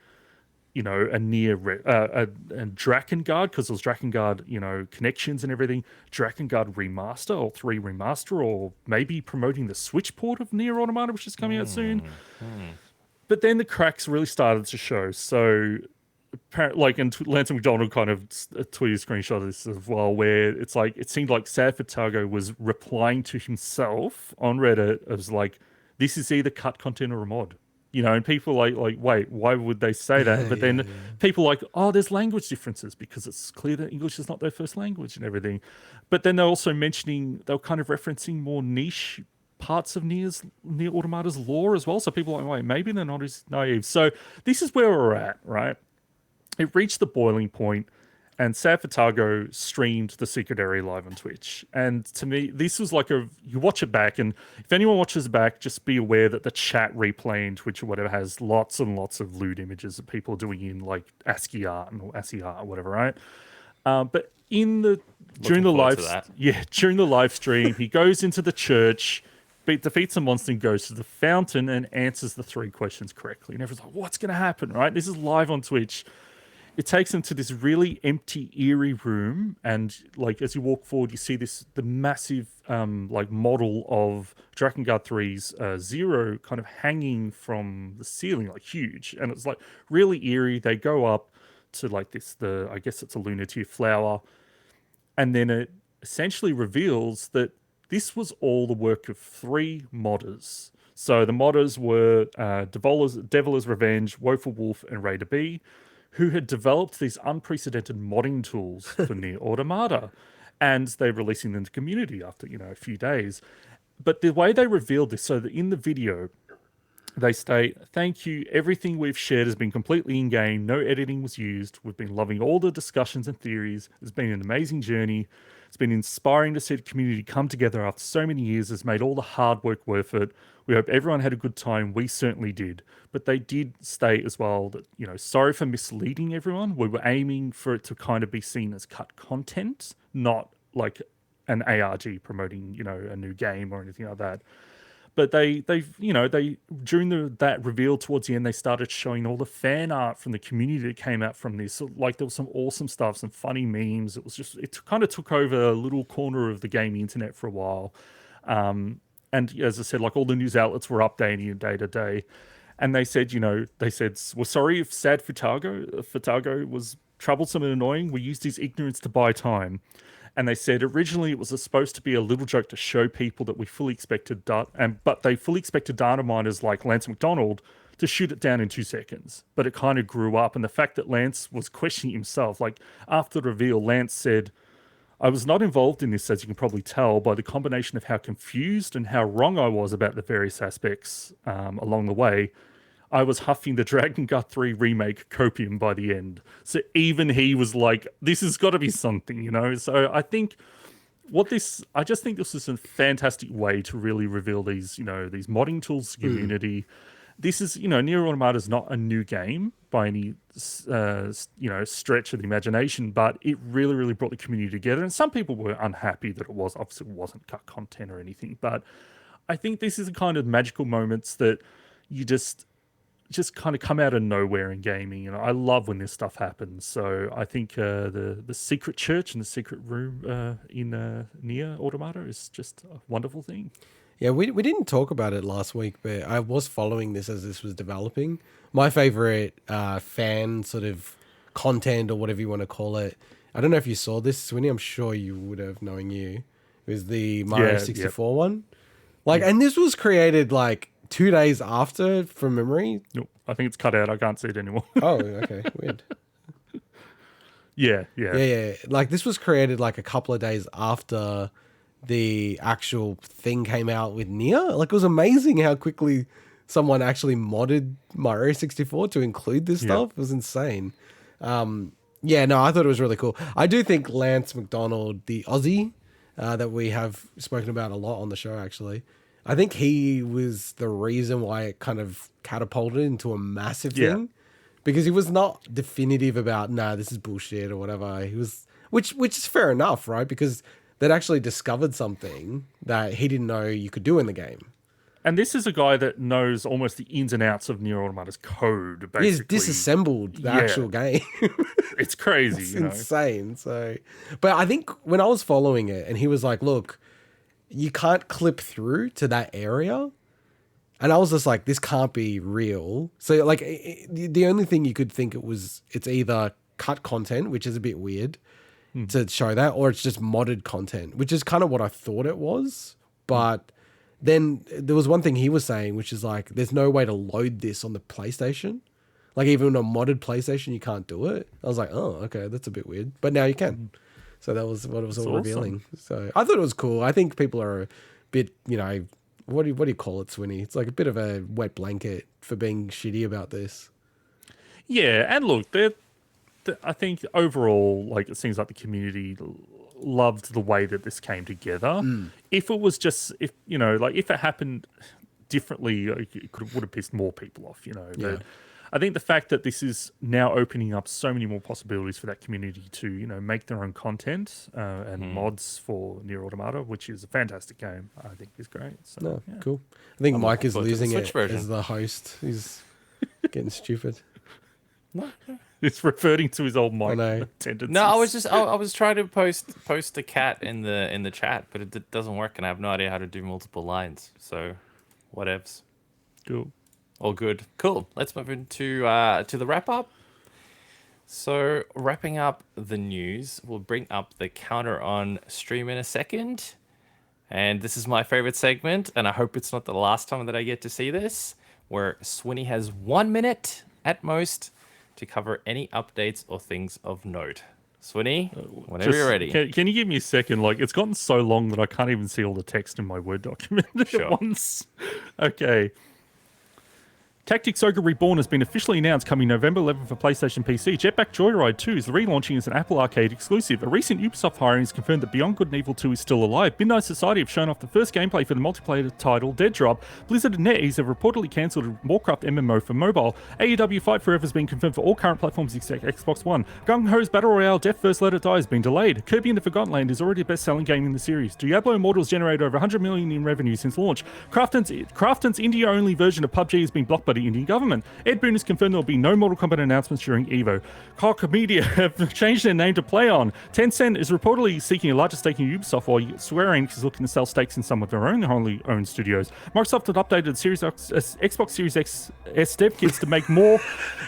A NieR, and Drakengard, because there's Drakengard, connections and everything. Drakengard Remaster or 3 Remaster, or maybe promoting the Switch port of NieR Automata, which is coming out soon. But then the cracks really started to show. So, and Lance McDonald kind of tweeted a screenshot of this as well, where it's like, it seemed like Sad Fatago was replying to himself on Reddit as like, this is either cut content or a mod. And people like, wait, why would they say that? But then people like, oh, there's language differences because it's clear that English is not their first language and everything. But then they're also mentioning, they're kind of referencing more niche parts of NieR Automata's lore as well. So people are like, wait, maybe they're not as naive. So this is where we're at, right? It reached the boiling point, and Sad Fatago streamed the Secret Area live on Twitch. And to me, this was like you watch it back, and if anyone watches back, just be aware that the chat replay in Twitch or whatever has lots and lots of lewd images of people doing in like ASCII art or ASCII art or whatever, right? But during the live stream, he goes into the church, defeats a monster, and goes to the fountain and answers the 3 questions correctly. And everyone's like, what's going to happen, right? This is live on Twitch. It takes them to this really empty, eerie room, and like as you walk forward, you see the massive model of Drakengard 3's Zero kind of hanging from the ceiling, like huge, and it's like really eerie. They go up to like this, I guess it's a Lunateer flower, and then it essentially reveals that this was all the work of 3 modders. So the modders were Deviler's Revenge, Woeful Wolf, and Raider B, who had developed these unprecedented modding tools for NieR Automata. And they're releasing them to community after, a few days. But the way they revealed this, so that in the video, they state, "Thank you, everything we've shared has been completely in-game, no editing was used. We've been loving all the discussions and theories. It's been an amazing journey. It's been inspiring to see the community come together after so many years. It's made all the hard work worth it. We hope everyone had a good time. We certainly did." But they did state as well that, sorry for misleading everyone. We were aiming for it to kind of be seen as cut content, not like an ARG promoting, a new game or anything like that. But they during that reveal towards the end, they started showing all the fan art from the community that came out from this. So, like, there was some awesome stuff, some funny memes. It kind of took over a little corner of the gaming internet for a while. And as I said, like all the news outlets were updating it day to day. And they said, we're sorry if sad Futago was troublesome and annoying. We used his ignorance to buy time. And they said originally it was supposed to be a little joke to show people that we fully expected but they fully expected data miners like Lance McDonald to shoot it down in 2 seconds. But it kind of grew up. And the fact that Lance was questioning himself, like after the reveal, Lance said, I was not involved in this, as you can probably tell, by the combination of how confused and how wrong I was about the various aspects along the way. I was huffing the Dragon Gut 3 remake copium by the end. So even he was like, this has got to be something, So I think I just think this is a fantastic way to really reveal these, these modding tools to the community. This is, NieR Automata is not a new game by any, stretch of the imagination, but it really, really brought the community together. And some people were unhappy that obviously it wasn't cut content or anything. But I think this is the kind of magical moments that you just kind of come out of nowhere in gaming. And I love when this stuff happens. So I think the secret church and the secret room in NieR Automata is just a wonderful thing. Yeah, we didn't talk about it last week, but I was following this as this was developing. My favorite fan sort of content or whatever you want to call it. I don't know if you saw this, Swinny. I'm sure you would have, knowing you. It was the Mario 64 one. And this was created 2 days after, from memory. Nope, I think it's cut out. I can't see it anymore. Oh, okay, weird. Yeah. This was created a couple of days after the actual thing came out with NieR. It was amazing how quickly someone actually modded Mario 64 to include this stuff. It was insane. I thought it was really cool. I do think Lance McDonald, the Aussie that we have spoken about a lot on the show, actually, I think he was the reason why it kind of catapulted into a massive thing, because he was not definitive about, this is bullshit or whatever. He was, which is fair enough, right? Because they'd actually discovered something that he didn't know you could do in the game. And this is a guy that knows almost the ins and outs of NieR Automata's code, basically. He's disassembled the actual game. It's crazy, It's insane. So, but I think when I was following it and he was like, look, you can't clip through to that area. And I was just like, this can't be real. So the only thing you could think it's either cut content, which is a bit weird, to show that, or it's just modded content, which is kind of what I thought it was. But then there was one thing he was saying, which is there's no way to load this on the PlayStation. Even on a modded PlayStation, you can't do it. I was like, oh, okay, that's a bit weird. But now you can. So that was what it was all revealing. So I thought it was cool. I think people are a bit, what do you call it, Swinny? It's a bit of a wet blanket for being shitty about this. Yeah, and look, I think overall, it seems like the community loved the way that this came together. If it was just, if it happened differently, it would have pissed more people off, But I think the fact that this is now opening up so many more possibilities for that community to, make their own content and mods for NieR Automata, which is a fantastic game, I think is great. So, cool. I think Mike is losing it version. as the host. He's getting stupid. It's reverting to his old Mike tendencies. No, I was trying to post a cat in the chat, but it doesn't work, and I have no idea how to do multiple lines. So, whatevs. Cool. All good. Cool. Let's move into to the wrap up. So, wrapping up the news, we'll bring up the counter on stream in a second. And this is my favorite segment, and I hope it's not the last time that I get to see this, where Swinny has 1 minute at most to cover any updates or things of note. Swinny, whenever you're ready. Can you give me a second? It's gotten so long that I can't even see all the text in my Word document at once. Okay. Tactics Ogre Reborn has been officially announced coming November 11 for PlayStation PC. Jetpack Joyride 2 is relaunching as an Apple Arcade exclusive. A recent Ubisoft hiring has confirmed that Beyond Good and Evil 2 is still alive. Midnight Society have shown off the first gameplay for the multiplayer title Dead Drop. Blizzard and NetEase have reportedly cancelled a Warcraft MMO for mobile. AEW Fight Forever has been confirmed for all current platforms except Xbox One. Gung Ho's Battle Royale Death First Let It Die has been delayed. Kirby and the Forgotten Land is already the best-selling game in the series. Diablo Immortals generated over 100 million in revenue since launch. Crafton's India-only version of PUBG has been blocked by by the Indian government. Ed Boon has confirmed there will be no Mortal Kombat announcements during EVO. Koch Media have changed their name to PlayOn. Tencent is reportedly seeking a larger stake in Ubisoft, while Square Enix is looking to sell stakes in some of their own wholly owned studios. Microsoft had updated Xbox Series X S dev kits to make more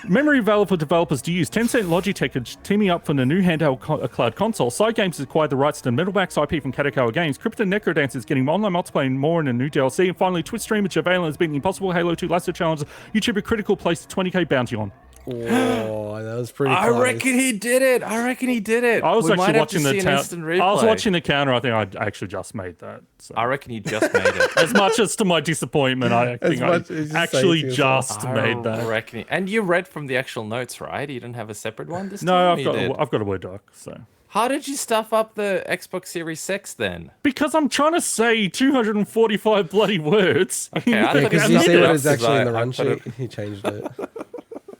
memory available for developers to use. Tencent and Logitech are teaming up for the new handheld cloud console. Side Games has acquired the rights to Metalback's IP from Kadokawa Games. Crypto Necrodance is getting online multiplayer and more in a new DLC. And finally, Twitch streamer JaValen has beaten the Impossible Halo 2 Lasso Challenge. YouTuber Critical placed a 20k bounty on. Oh, that was pretty I close. reckon he did it. I was actually watching the I was watching the counter. I think I actually just made that. So. I reckon you just made it. As much as to my disappointment, I think I actually just made that. Reckon and you read from the actual notes, right? You didn't have a separate one this No, time? I've got a Word doc. So How did you stuff up the Xbox Series X then? because I'm trying to say 245 bloody words. Okay, I Yeah, thought it because was you see what up is actually in the I run put it- sheet. He changed it.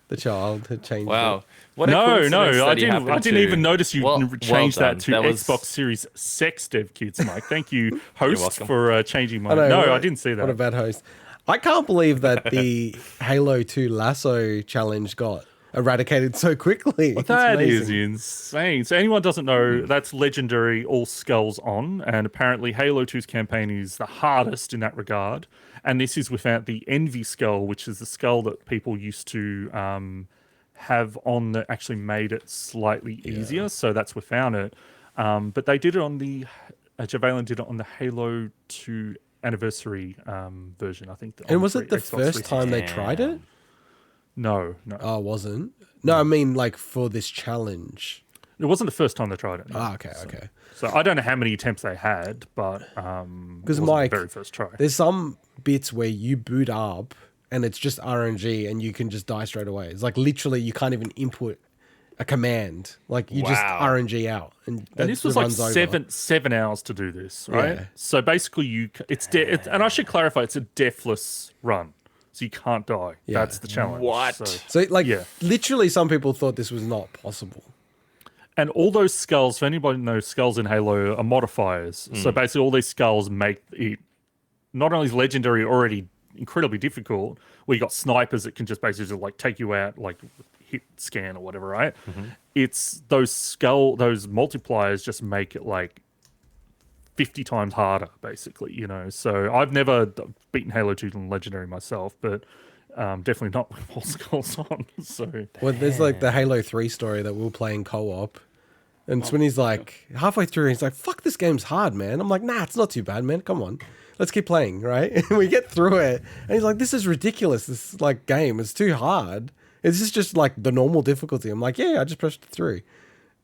The child had changed Wow. it. What a No, coincidence I that he didn't. happened I didn't to. even notice you changed done. that to Xbox Series Sex dev kits, Mike. Thank you, host, welcome. for changing my. I know, No, what- I didn't see that. What a bad host. I can't believe that the Halo 2 Lasso challenge got eradicated so quickly. It's That is amazing. insane. So anyone doesn't know, that's legendary all skulls on, and apparently Halo 2's campaign is the hardest in that regard. And this is without the Envy skull, which is the skull that people used to have on that actually made it slightly easier. So that's without it. But they did it on the JaValen did it on the Halo 2 anniversary version, I think. And was it the Xbox first time they tried it? No. Oh, it wasn't? No, I mean, like, for this challenge. It wasn't the first time they tried it. No. Ah, okay. So I don't know how many attempts they had, but because Mike, the very first try. There's some bits where you boot up and it's just RNG and you can just die straight away. It's like literally you can't even input a command. Like you just Wow. RNG out, and this was like 7 hours to do this, right? Yeah. So basically, and I should clarify, it's a deathless run, so you can't die. Yeah. That's the challenge. What? So like Yeah. literally, some people thought this was not possible. And all those skulls, if anybody knows, skulls in Halo are modifiers. So basically, all these skulls make it not only is legendary already incredibly difficult, where you got snipers that can just basically just like take you out, like hit scan or whatever, right? It's those multipliers just make it like 50 times harder, basically, you know. So I've never beaten Halo 2 in Legendary myself, but definitely not with all skulls on. So Well, there's like the Halo 3 story that we'll play in co-op. And Swinny's like, halfway through, he's like, fuck, this game's hard, man. I'm like, nah, it's not too bad, man. Come on. Let's keep playing, right? And we get through it. And he's like, this is ridiculous. This like game is too hard. Is this just like the normal difficulty? I'm like, yeah, I just pressed it through.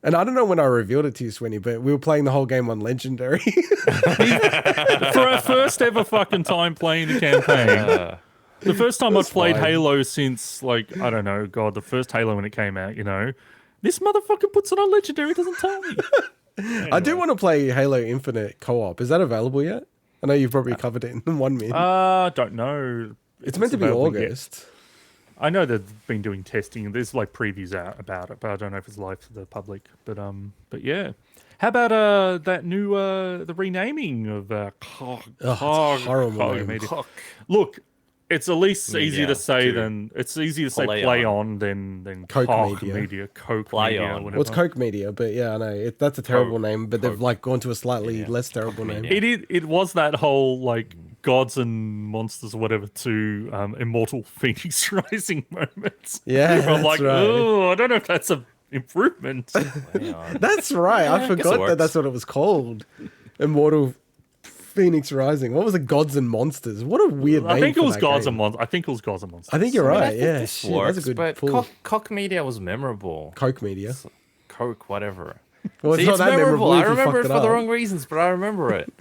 And I don't know when I revealed it to you, Swinny, but we were playing the whole game on Legendary. for our first ever fucking time playing the campaign. The first time I'd played fine. Halo since, like, I don't know, God, the first Halo when it came out, you know. This motherfucker puts it on Legendary, doesn't tell me. I do want to play Halo Infinite co-op. Is that available yet? I know you've probably covered it in 1 minute. Don't know. It's meant to be available yet. August. I know they've been doing testing. There's like previews out about it, but I don't know if it's live to the public. But yeah. How about that new the renaming of it's a horrible name. Media? Look, it's at least Media easier to say to than it's easier to say play play on. on than Coke Koch Media. Coke Play Media, on. whatever. Well, it's Coke Media, but yeah, I know. That's a terrible name, but they've Coke. like gone to a slightly less terrible name. Media. It was that whole like gods and monsters or whatever to Immortal Phoenix Rising moment. Yeah, Where I'm that's like, right. oh, I don't know if that's a improvement. Play on. That's right. I guess it forgot that works. that's what it was called. Immortal Phoenix Rising. What was it? Gods and Monsters. What a weird name. I think it for was that gods game. and monsters. I think it was gods and monsters. I think you're I mean, I right. think Yeah, this shit, works, that's a good but pull. Cock Media was memorable. Coke Media. Coke, whatever. Well, See, it's that memorable. if I you remember it fucked for the up. wrong reasons, but I remember it.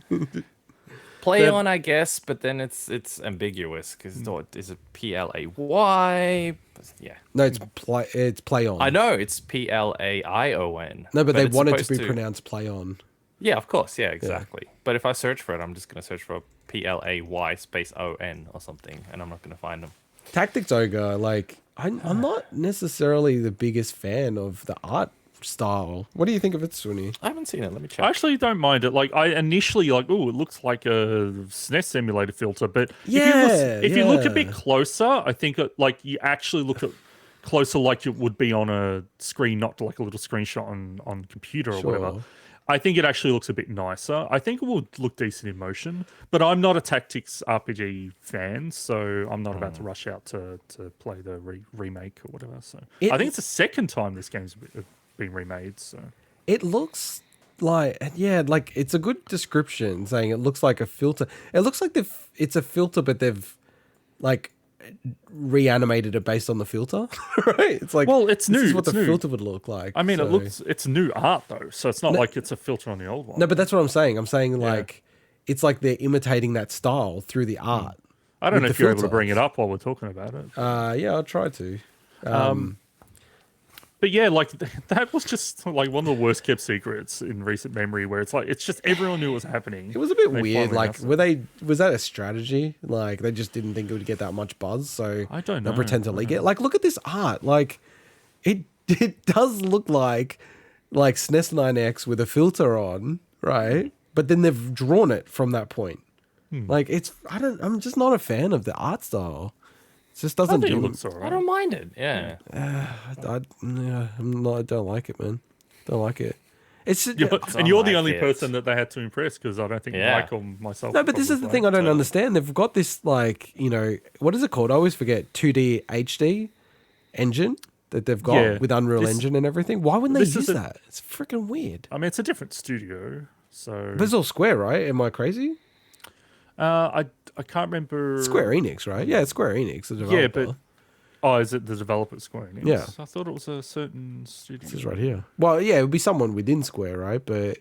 Play on, I guess, but then it's ambiguous because is it PLAY? Yeah, No, it's play on. I know it's PLAION. No, but they it's want it to supposed be pronounced play on. Yeah, of course. Yeah, exactly. But if I search for it, I'm just gonna search for PLAY space ON or something, and I'm not gonna find them. Tactics Ogre, like I'm not necessarily the biggest fan of the art style. What do you think of it, Swinny? I haven't seen it. Let me check. I actually don't mind it. Like, I initially like, oh, it looks like a SNES emulator filter, but if you look a bit closer, I think like you actually look at closer like it would be on a screen, not like a little screenshot on computer or whatever. I think it actually looks a bit nicer. I think it will look decent in motion, but I'm not a tactics RPG fan, so I'm not about to rush out to play the remake or whatever. So I think it's the second time this game's been remade. So it looks like, yeah, like it's a good description saying it looks like a filter. It looks like it's a filter, but they've like reanimated it based on the filter, right? It's like, well, it's new. This is what it's the new. filter would look like. I mean, it's new art though, so it's not like it's a filter on the old one. No, but that's what I'm saying. I'm saying like it's like they're imitating that style through the art. I don't know with if the you're able to filter. bring it up while we're talking about it. Yeah, I'll try to. But yeah, like that was just like one of the worst kept secrets in recent memory, where it's like it's just everyone knew what was happening. It was a bit They weird. finally Like, announced it. was that a strategy? Like, they just didn't think it would get that much buzz, so I don't they'll know. pretend to leak it. Like, look at this art. Like, it does look like SNES 9X with a filter on, right? But then they've drawn it from that point. Like, I'm just not a fan of the art style. It just I doesn't think it do. looks I alright. don't mind it. Yeah. I don't like it, man. Don't like it. It's And you're the like only it. person that they had to impress, because I don't think Yeah. Mike or myself. No, but this is the thing I don't understand. They've got this, like, you know, what is it called? I always forget. 2D HD engine that they've got Yeah. with Unreal This- Engine and everything. Why wouldn't they this use is a- that? It's freaking weird. I mean, it's a different studio, so But it's all Square, right? Am I crazy? I can't remember. Square Enix, right? Yeah, it's Square Enix, the developer. Yeah, but is it the developer Square Enix? Yeah. I thought it was a certain studio. This is right here. Well, yeah, it would be someone within Square, right? But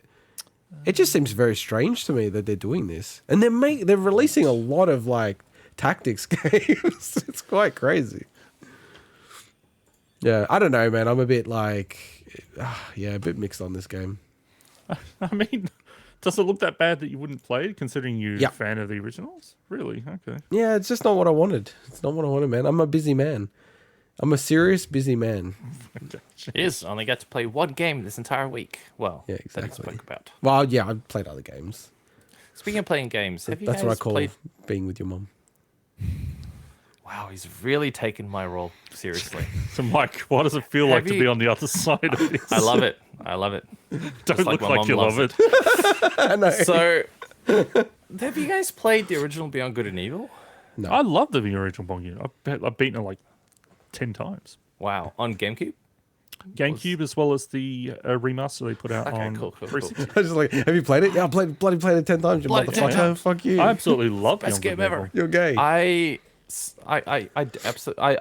it just seems very strange to me that they're doing this. And they're releasing a lot of, like, tactics games. It's quite crazy. Yeah, I don't know, man. I'm a bit like, a bit mixed on this game. I mean, does it look that bad that you wouldn't play it, considering you're Yeah. a fan of the originals? Really? Okay. Yeah, it's just not what I wanted. It's not what I wanted, man. I'm a busy man. I'm a serious busy man. He is. Only got to play one game this entire week. Well, Yeah, that he exactly. spoke about. Well, yeah, I've played other games. Speaking of playing games, have you That's guys what I call played? being with your mum. Wow, he's really taken my role seriously. So, Mike, what does it feel like Have to you- be on the other side of this? I love it. I love it. Don't like look my like mum you loves love it. I know. So, have you guys played the original Beyond Good and Evil? No. I love the original Bong Unit. I've beaten it like 10 times. Wow, on GameCube? GameCube, as well as the remaster they put out Okay, on cool. 360. I was just like, have you played it? Yeah, I played it 10 times, you Bloody 10 motherfucker. times. Fuck you. I absolutely love Best Beyond game Good and ever. You're gay. I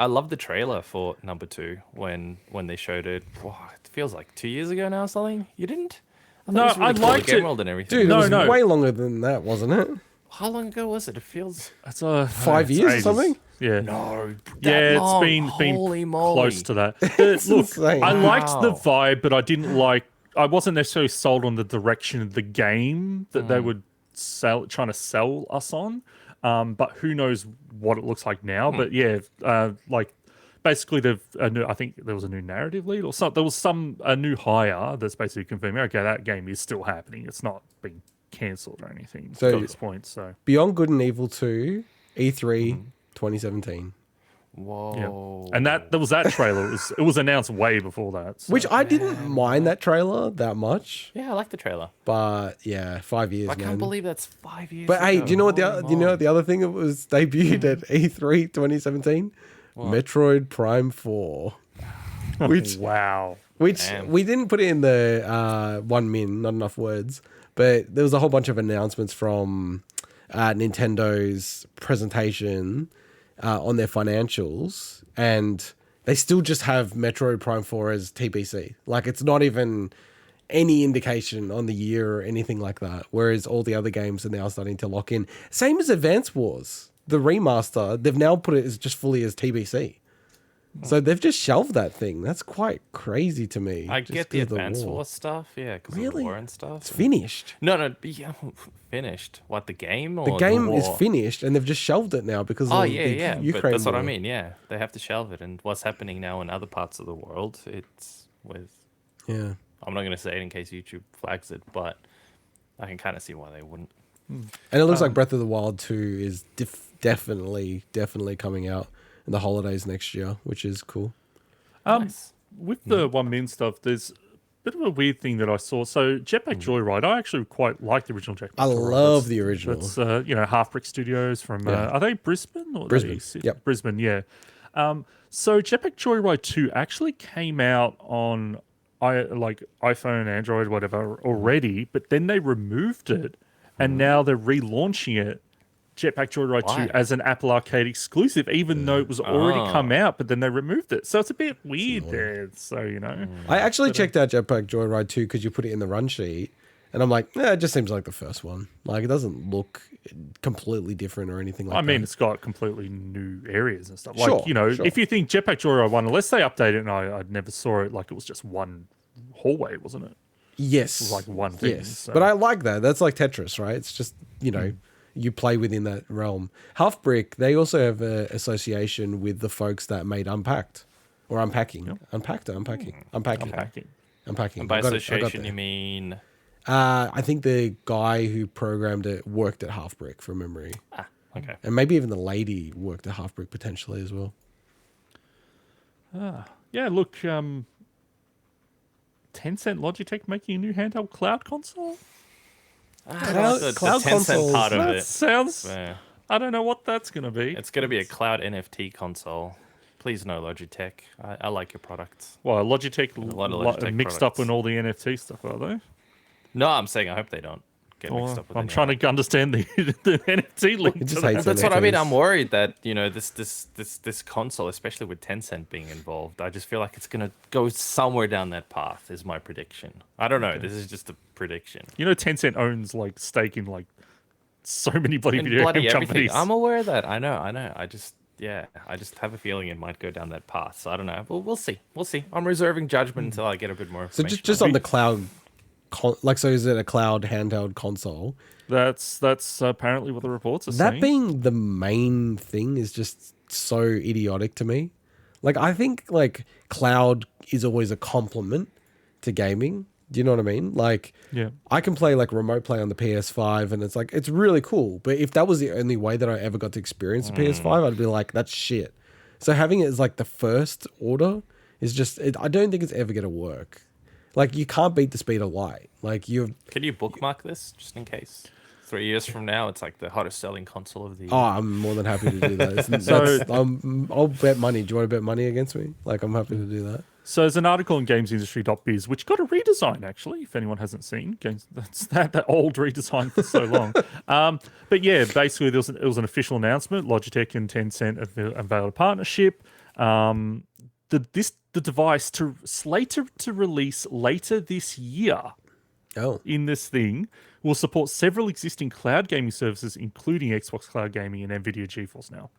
love the trailer for number 2 when they showed it. Wow, it feels like 2 years ago now or something. You didn't? I thought No, it was really I cool, liked the game it. world and everything. Dude, No, it was no. way longer than that, wasn't it? How long ago was it? It feels 5 years or ages. something? Yeah. no. Yeah, long. it's been Holy moly. close to that. It's Look, insane. I liked the Wow. vibe, but I wasn't necessarily sold on the direction of the game that they would trying to sell us on. But who knows what it looks like now? But yeah, like basically I think there was a new narrative lead or something. There was a new hire that's basically confirming, okay, that game is still happening. It's not being cancelled or anything So- at this point. So Beyond Good and Evil 2, E3, 2017. Whoa. and there was that trailer. It was announced way before that. So. Which I didn't mind that trailer that much. Yeah, I like the trailer. But yeah, 5 years, I man. can't believe that's 5 years But hey, ago. do you know what Holy the other thing that was debuted at E3 2017? Metroid Prime 4. Which wow. Damn. we didn't put it in the one min, not enough words, but there was a whole bunch of announcements from Nintendo's presentation on their financials, and they still just have Metroid Prime 4 as TBC. Like, it's not even any indication on the year or anything like that, whereas all the other games are now starting to lock in. Same as Advance Wars, the remaster, they've now put it as just fully as TBC. So they've just shelved that thing. That's quite crazy to me. I just get the 'cause of Advance war. Wars stuff, yeah, because of Really? the war and stuff. It's finished. No, yeah, finished. What, the game? Or The game is war? finished, and they've just shelved it now because Oh of yeah, the yeah. Ukraine But that's what I war. mean. Yeah, they have to shelve it. And what's happening now in other parts of the world? It's with Yeah. I'm not going to say it in case YouTube flags it, but I can kind of see why they wouldn't. And it looks like Breath of the Wild 2 is definitely coming out in the holidays next year, which is cool. Nice. With the 1min stuff, there's a bit of a weird thing that I saw. So Jetpack Joyride, I actually quite like the original Jetpack I Joyride. love the original. That's Half Brick Studios from are they Brisbane or Brisbane? Yep. Brisbane, yeah. So Jetpack Joyride 2 actually came out on iPhone, Android, whatever already, but then they removed it, and now they're relaunching it, Jetpack Joyride Why? 2, as an Apple Arcade exclusive, even though it was already come out, but then they removed it. So it's a bit weird there. So, I actually checked out Jetpack Joyride 2 because you put it in the run sheet, and I'm like, it just seems like the first one. Like, it doesn't look completely different or anything like that. I mean, it's got completely new areas and stuff. Sure, Like, if you think Jetpack Joyride 1, unless they update it, and I never saw it, like it was just one hallway, wasn't it? Yes. It was like one thing. Yes. So. But I like that. That's like Tetris, right? It's just, you play within that realm. Half Brick, they also have an association with the folks that made Unpacked. Or Unpacking. Yep. Unpacked or Unpacking? Unpacking. Unpacking. And by I got association, there. you mean... I think the guy who programmed it worked at Half Brick from memory. Okay. And maybe even the lady worked at Half Brick potentially as well. Yeah, look, Tencent Logitech making a new handheld cloud console? The cloud Tencent consoles, part of That it. sounds... Yeah. I don't know what that's going to be. It's going to be a cloud NFT console. Please no Logitech. I like your products. Well, Logitech, lot of Logitech mixed products. up in all the NFT stuff, are they? No, I'm saying I hope they don't get mixed up with I'm any trying of to understand the NFT link. He to just that. hates That's what I mean. NFTs. I'm worried that this console, especially with Tencent being involved, I just feel like it's gonna go somewhere down that path. Is my prediction. I don't know. This is just a prediction. Tencent owns like stake in like so many bloody And video bloody game everything. companies. I'm aware of that. I know. I just have a feeling it might go down that path. So I don't know. We'll see. I'm reserving judgment until I get a bit more So information. just on the cloud, so is it a cloud handheld console? That's apparently what the reports are That saying. being the main thing is just so idiotic to me. Like, I think like cloud is always a compliment to gaming. Do you know what I mean? Like, Yeah. I can play like remote play on the PS5 and it's like, it's really cool. But if that was the only way that I ever got to experience a PS5, I'd be like, that's shit. So having it as like the first order is just, I don't think it's ever going to work. Like, you can't beat the speed of light. Like, Can you bookmark this just in case? 3 years from now, it's like the hottest selling console of the year. Oh, I'm more than happy to do that. I'll bet money. Do you want to bet money against me? Like, I'm happy to do that. So there's an article in gamesindustry.biz which got a redesign, actually, if anyone hasn't seen. That's that old redesign for so long. But yeah, basically it was an official announcement. Logitech and Tencent unveiled a partnership. The device slated to release later this year Oh, in this thing will support several existing cloud gaming services, including Xbox Cloud Gaming and NVIDIA GeForce Now.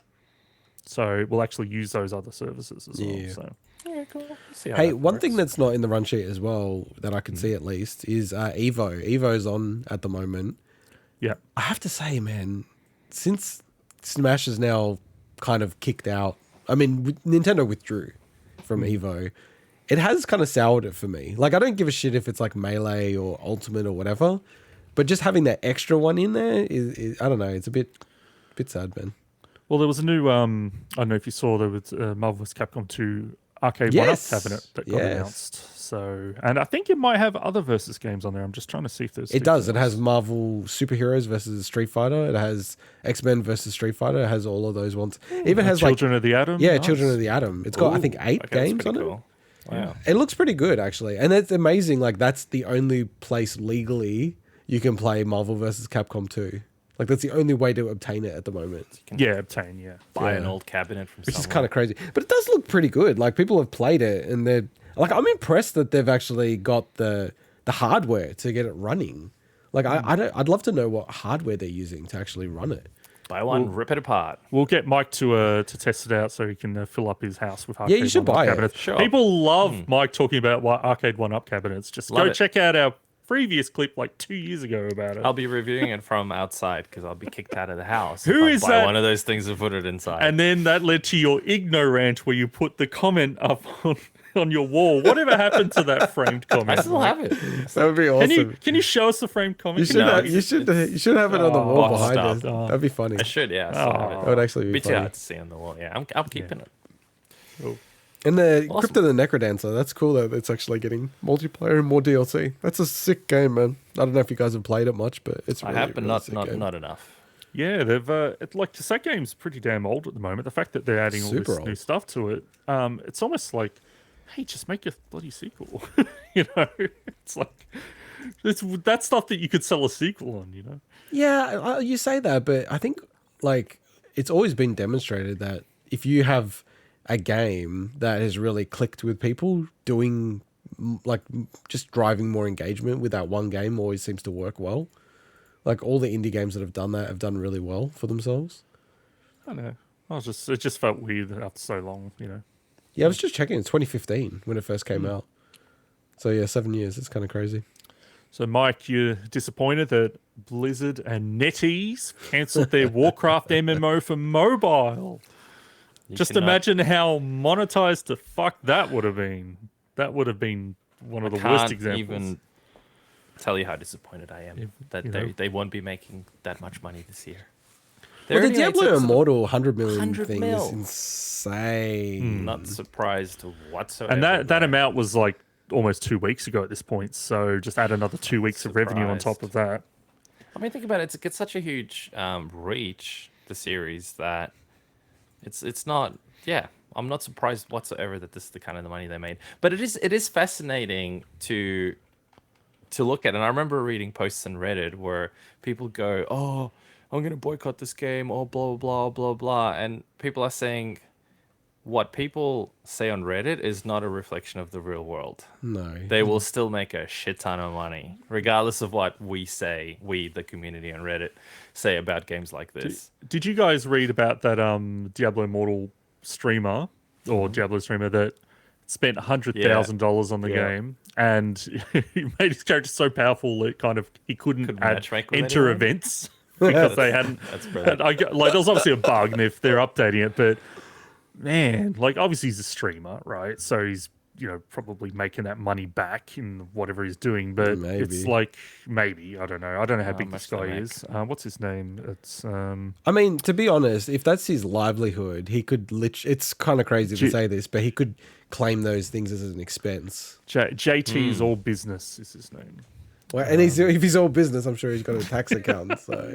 So we'll actually use those other services as well. Yeah. So. Yeah, cool. See how hey, that one works. thing that's not in the run sheet as well that I can see at least is Evo. Evo's on at the moment. Yeah. I have to say, man, since Smash is now kind of kicked out, I mean, Nintendo withdrew from Evo. It has kind of soured it for me. Like, I don't give a shit if it's like Melee or Ultimate or whatever, but just having that extra one in there is I don't know, it's a bit sad, man. Well, there was a new, I don't know if you saw, there was Marvel vs. Capcom 2 arcade Yes, one-up cabinet that got yes. announced. So, and I think it might have other versus games on there. I'm just trying to see if there's... It does. It has Marvel superheroes versus Street Fighter. It has X-Men versus Street Fighter. It has all of those ones. It even has Children of the Atom. yeah, Nice. Children of the Atom. It's got I think 8 Okay, that's games pretty on it. cool. Wow. It looks pretty good actually, and it's amazing. Like, that's the only place legally you can play Marvel versus Capcom 2. Like, that's the only way to obtain it at the moment, Yeah, obtain, yeah. Buy an Yeah. old cabinet from which is somewhere. kind of crazy. But it does look pretty good. Like, people have played it, and they're like, I'm impressed that they've actually got the hardware to get it running. Like, I'd love to know what hardware they're using to actually run it. Buy one, rip it apart. We'll get Mike to test it out so he can fill up his house with arcade you should one-up buy it. cabinets. Sure. People love Mike talking about arcade one-up cabinets. Just Love go it. check out our previous clip like 2 years ago about it. I'll be reviewing it from outside because I'll be kicked out of the house. Who if I is buy that? one of those things and put it inside. And then that led to your Igno rant where you put the comment up on on your wall. Whatever happened to that framed I comment? still have it. That would be awesome. Can you show us the framed comment? You should, No, you should have it on the wall boxed behind up. us. That'd be funny. I should, yeah. I still have it. That would actually be Bit too funny. hard to see on the wall. Yeah, I'm keeping it. Oh. And the Awesome. Crypto the Necrodancer, that's cool that it's actually getting multiplayer and more DLC. That's a sick game, man. I don't know if you guys have played it much, but it's really, I have, but really sick not game. enough. Yeah, they've like that game's pretty damn old at the moment. The fact that they're adding all Super this old. new stuff to it, it's almost like, hey, just make a bloody sequel. It's like that's stuff that you could sell a sequel on. Yeah, you say that, but I think like it's always been demonstrated that if you have a game that has really clicked with people, doing like just driving more engagement with that one game always seems to work well. Like all the indie games that have done that have done really well for themselves. I don't know. It just felt weird after so long. Yeah, I was just checking. It's 2015 when it first came out. So yeah, 7 years. It's kind of crazy. So, Mike, you're disappointed that Blizzard and NetEase cancelled their Warcraft MMO for mobile. Just cannot- imagine how monetized the fuck that would have been. That would have been one of the worst Can't examples. even tell you how disappointed I am that you know. they won't be making that much money this year. Well, the already made Diablo some- Immortal 100 million 100 thing mil. is insane. Not surprised whatsoever. And that man. amount was like almost 2 weeks ago at this point. So just add another 2 weeks of revenue on top of that. I mean, think about it. It's such a huge reach, the series, that it's not. Yeah, I'm not surprised whatsoever that this is the kind of the money they made. But it is fascinating to look at. And I remember reading posts on Reddit where people go, "Oh, I'm gonna boycott this game," or blah blah blah blah, and people are saying what people say on Reddit is not a reflection of the real world. No. They will still make a shit ton of money, regardless of what we, the community on Reddit, say about games like this. Did you guys read about that Diablo Immortal streamer or Diablo streamer that spent $100,000 on the game and he made his character so powerful that he couldn't matchmake with enter anyone? events because they hadn't. That's brilliant. Like there was obviously a bug, and if they're updating it, but man, like obviously he's a streamer, right? So he's probably making that money back in whatever he's doing, but Maybe. it's like maybe I don't know how big much this they guy make. is. What's his name? It's I mean, to be honest, if that's his livelihood, he could it's kind of crazy to say this, but he could claim those things as an expense. JT's All Business is his name. Well, and if he's all business, I'm sure he's got a tax account. So,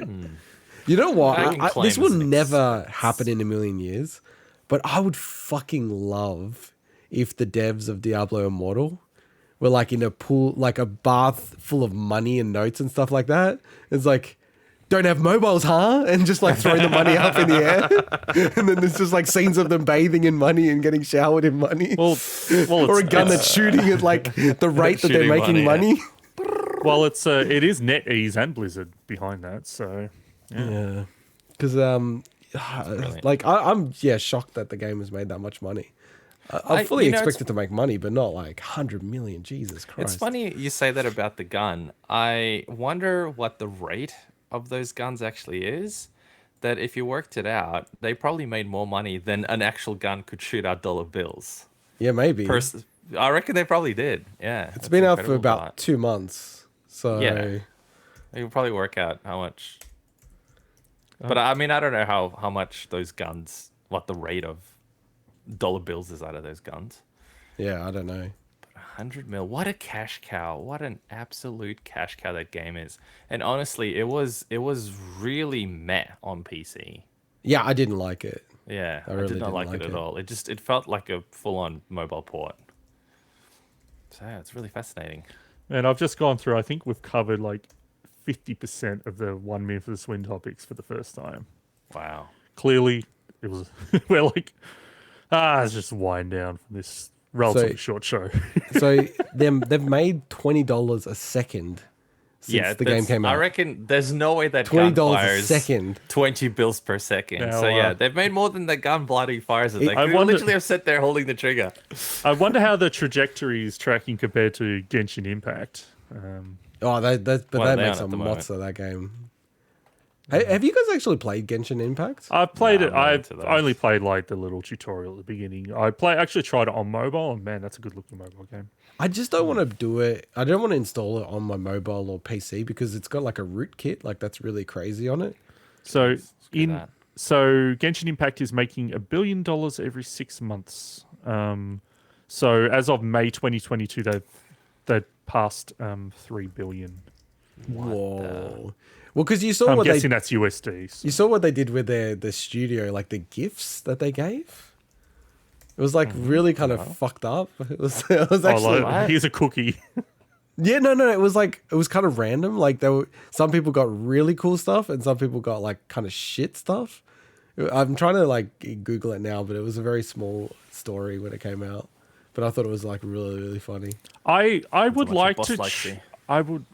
you know what? I can claim This will as an never happen in a million years, but I would fucking love if the devs of Diablo Immortal were like in a pool, like a bath full of money and notes and stuff like that. It's like, don't have mobiles, huh? And just like throwing the money up in the air. And then there's just like scenes of them bathing in money and getting showered in money. Well, Or a gun that's shooting at like the rate that they're Shooting making money, money. well, it is NetEase and Blizzard behind that, so Yeah. Because like I'm shocked that the game has made that much money. I fully expected to make money, but not like 100 million. Jesus Christ! It's funny you say that about the gun. I wonder what the rate of those guns actually is. That if you worked it out, they probably made more money than an actual gun could shoot out dollar bills. Yeah, maybe. I reckon they probably did. Yeah, It's been out for about 2 months, so Yeah. You can probably work out how much. But I mean, I don't know how much those guns, what the rate of dollar bills is out of those guns. yeah, I don't know. 100 mil. What a cash cow. What an absolute cash cow that game is. And honestly, it was really meh on PC. Yeah, I didn't like it. Yeah, I really did not didn't like like it at it. all. It felt like a full-on mobile port. So yeah, it's really fascinating. and I've just gone through. I think we've covered like 50% of the Min For The Swin topics for the first time. Wow. Clearly, it was we're like let's just wind down from this relatively short show. So they've made $20 a second since the game came out. I reckon there's no way that $20 gun a fires second. 20 bills per second. Now, So yeah, they've made more than the gun bloody fires. They I could wonder- literally have sat there holding the trigger. I wonder how the trajectory is tracking compared to Genshin Impact. Oh, that Well, they makes are a at the mozza, that game. Have you guys actually played Genshin Impact? I've played Nah, it. I'm not I've into those. only played like the little tutorial at the beginning. Actually tried it on mobile, and man, that's a good looking mobile game. I just don't want to do it. I don't want to install it on my mobile or PC because it's got like a rootkit, like that's really crazy on it. So that. so Genshin Impact is making $1 billion every 6 months. So as of May 2022, they've passed 3 billion. Whoa. Well, because you saw I'm what guessing they that's USD. So. you saw what they did with the studio, like the gifts that they gave. It was like really kind of fucked up. It was actually What? Here's a cookie. yeah, no, it was kind of random. Like some people got really cool stuff and some people got like kind of shit stuff. I'm trying to like Google it now, but it was a very small story when it came out. But I thought it was like really, really funny. I would much like a boss to. likes you. I would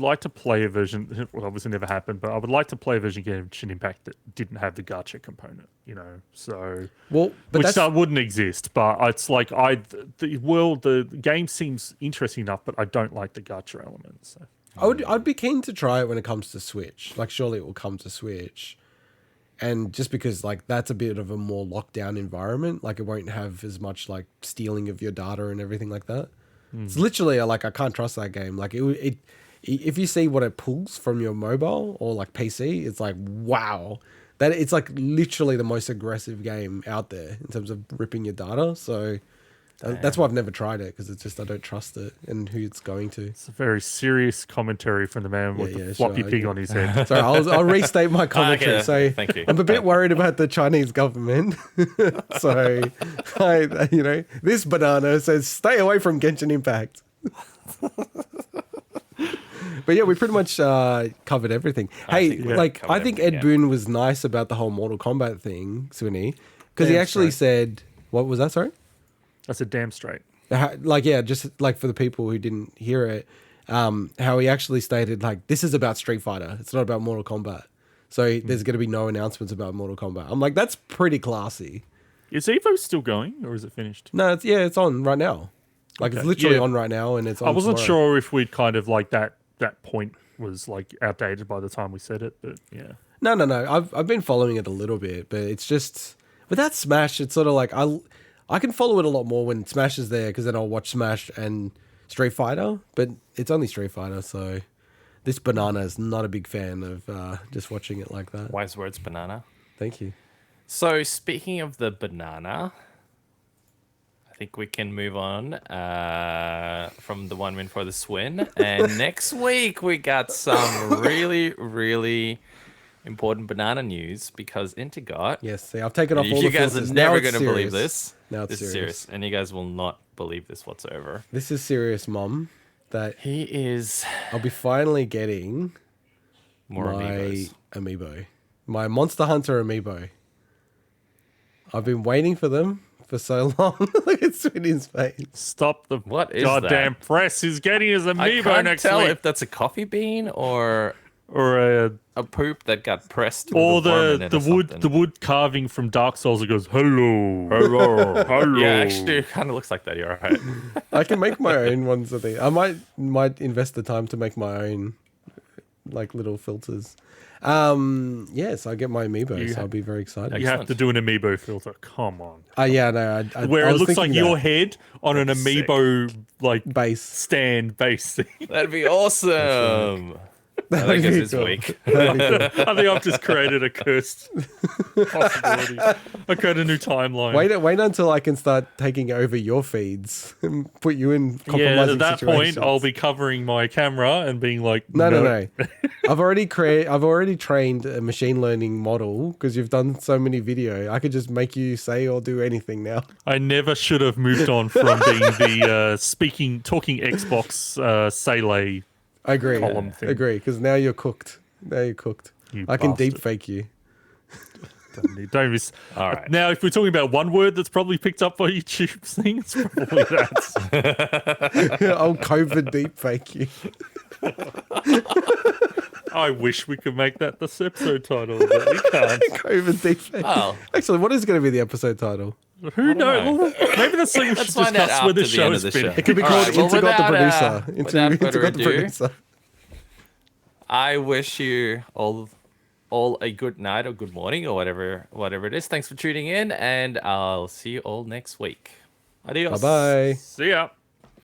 like to play a version. Well, obviously never happened, but I would like to play a version of Genshin Impact that didn't have the gacha component. You know, so Well, but which that's wouldn't exist. But it's like the game seems interesting enough, but I don't like the gacha elements. So. I'd be keen to try it when it comes to Switch. Like surely it will come to Switch. And just because like that's a bit of a more locked down environment, like it won't have as much like stealing of your data and everything like that. It's literally like I can't trust that game. Like it if you see what it pulls from your mobile or like PC, it's like wow. That it's like literally the most aggressive game out there in terms of ripping your data. So that's why I've never tried it because it's just I don't trust it and who it's going to. It's a very serious commentary from the man with the floppy sure, pig okay. on his head. Sorry, I'll restate my commentary. Okay, So thank you. I'm a bit worried about the Chinese government. So, this banana says stay away from Genshin Impact. But yeah, we pretty much covered everything. think we I covered think everything, Ed Boon was nice about the whole Mortal Kombat thing, Swinny, because he Damn actually straight. said, what was that, sorry? That's a damn straight. Just like for the people who didn't hear it, how he actually stated like this is about Street Fighter. It's not about Mortal Kombat. So there's going to be no announcements about Mortal Kombat. I'm like, that's pretty classy. Is Evo still going or is it finished? No, it's on right now. Like it's Okay, literally yeah. on right now, and it's on. I wasn't tomorrow. sure if we'd kind of like that point was like outdated by the time we said it, but yeah. No. I've been following it a little bit, but it's just with that Smash. It's sort of like I can follow it a lot more when Smash is there because then I'll watch Smash and Street Fighter. But it's only Street Fighter, so this banana is not a big fan of just watching it like that. Wise words, banana. Thank you. So speaking of the banana, I think we can move on from the one Min For The Swin. And next week we got some really, really important banana news because integot. Yes, see, I've taken off all You the guys filters. are Now never it's going to believe serious. this. Now it's This is serious. serious. And you guys will not believe this whatsoever. This is serious, Mum. That He is I'll be finally getting more my amiibos. amiibo, my Monster Hunter amiibo. I've been waiting for them for so long. Look at Swinny's face. Stop the What is goddamn that? press. He's getting his I amiibo can't next tell week. if that's a coffee bean or Or a poop that got pressed. or with a worm in the it or wood something. the wood carving from Dark Souls that goes hello hello. Yeah, actually, it kind of looks like that. You're right. I can make my own ones of these. I might invest the time to make my own like little filters. Yes, I get my amiibo, so I'll be very excited. You have to do an amiibo filter. Come on. Yeah, no, Where I it was looks like thinking your that. head on an That's sick. amiibo like base. stand base thing. That'd be awesome. I That'd think it's be this cool. week. That'd be cool. I think I've just created a cursed possibility. I created a new timeline. Wait until I can start taking over your feeds and put you in Yeah, compromising at that situations. point, I'll be covering my camera and being like, No. I've already trained a machine learning model because you've done so many video. I could just make you say or do anything now. I never should have moved on from being the talking Xbox Slay. I agree. Column thing. Agree, because now you're cooked. You I can bastard. deep fake you. Don't miss. All right. Now, if we're talking about one word that's probably picked up by YouTube's thing, it's probably that. I'll COVID deep fake you. I wish we could make that this episode title, but we can't. COVID deep fake. Oh. Actually, what is going to be the episode title? Who know. knows? Well, maybe that's something we Let's should find out discuss when the after the show end is of the show. finished. It could be All called right, well, Integot the without, Producer. without further Integot the ado, Producer. I wish you all all a good night or good morning or whatever it is. Thanks for tuning in, and I'll see you all next week. Adios. Bye bye. See ya.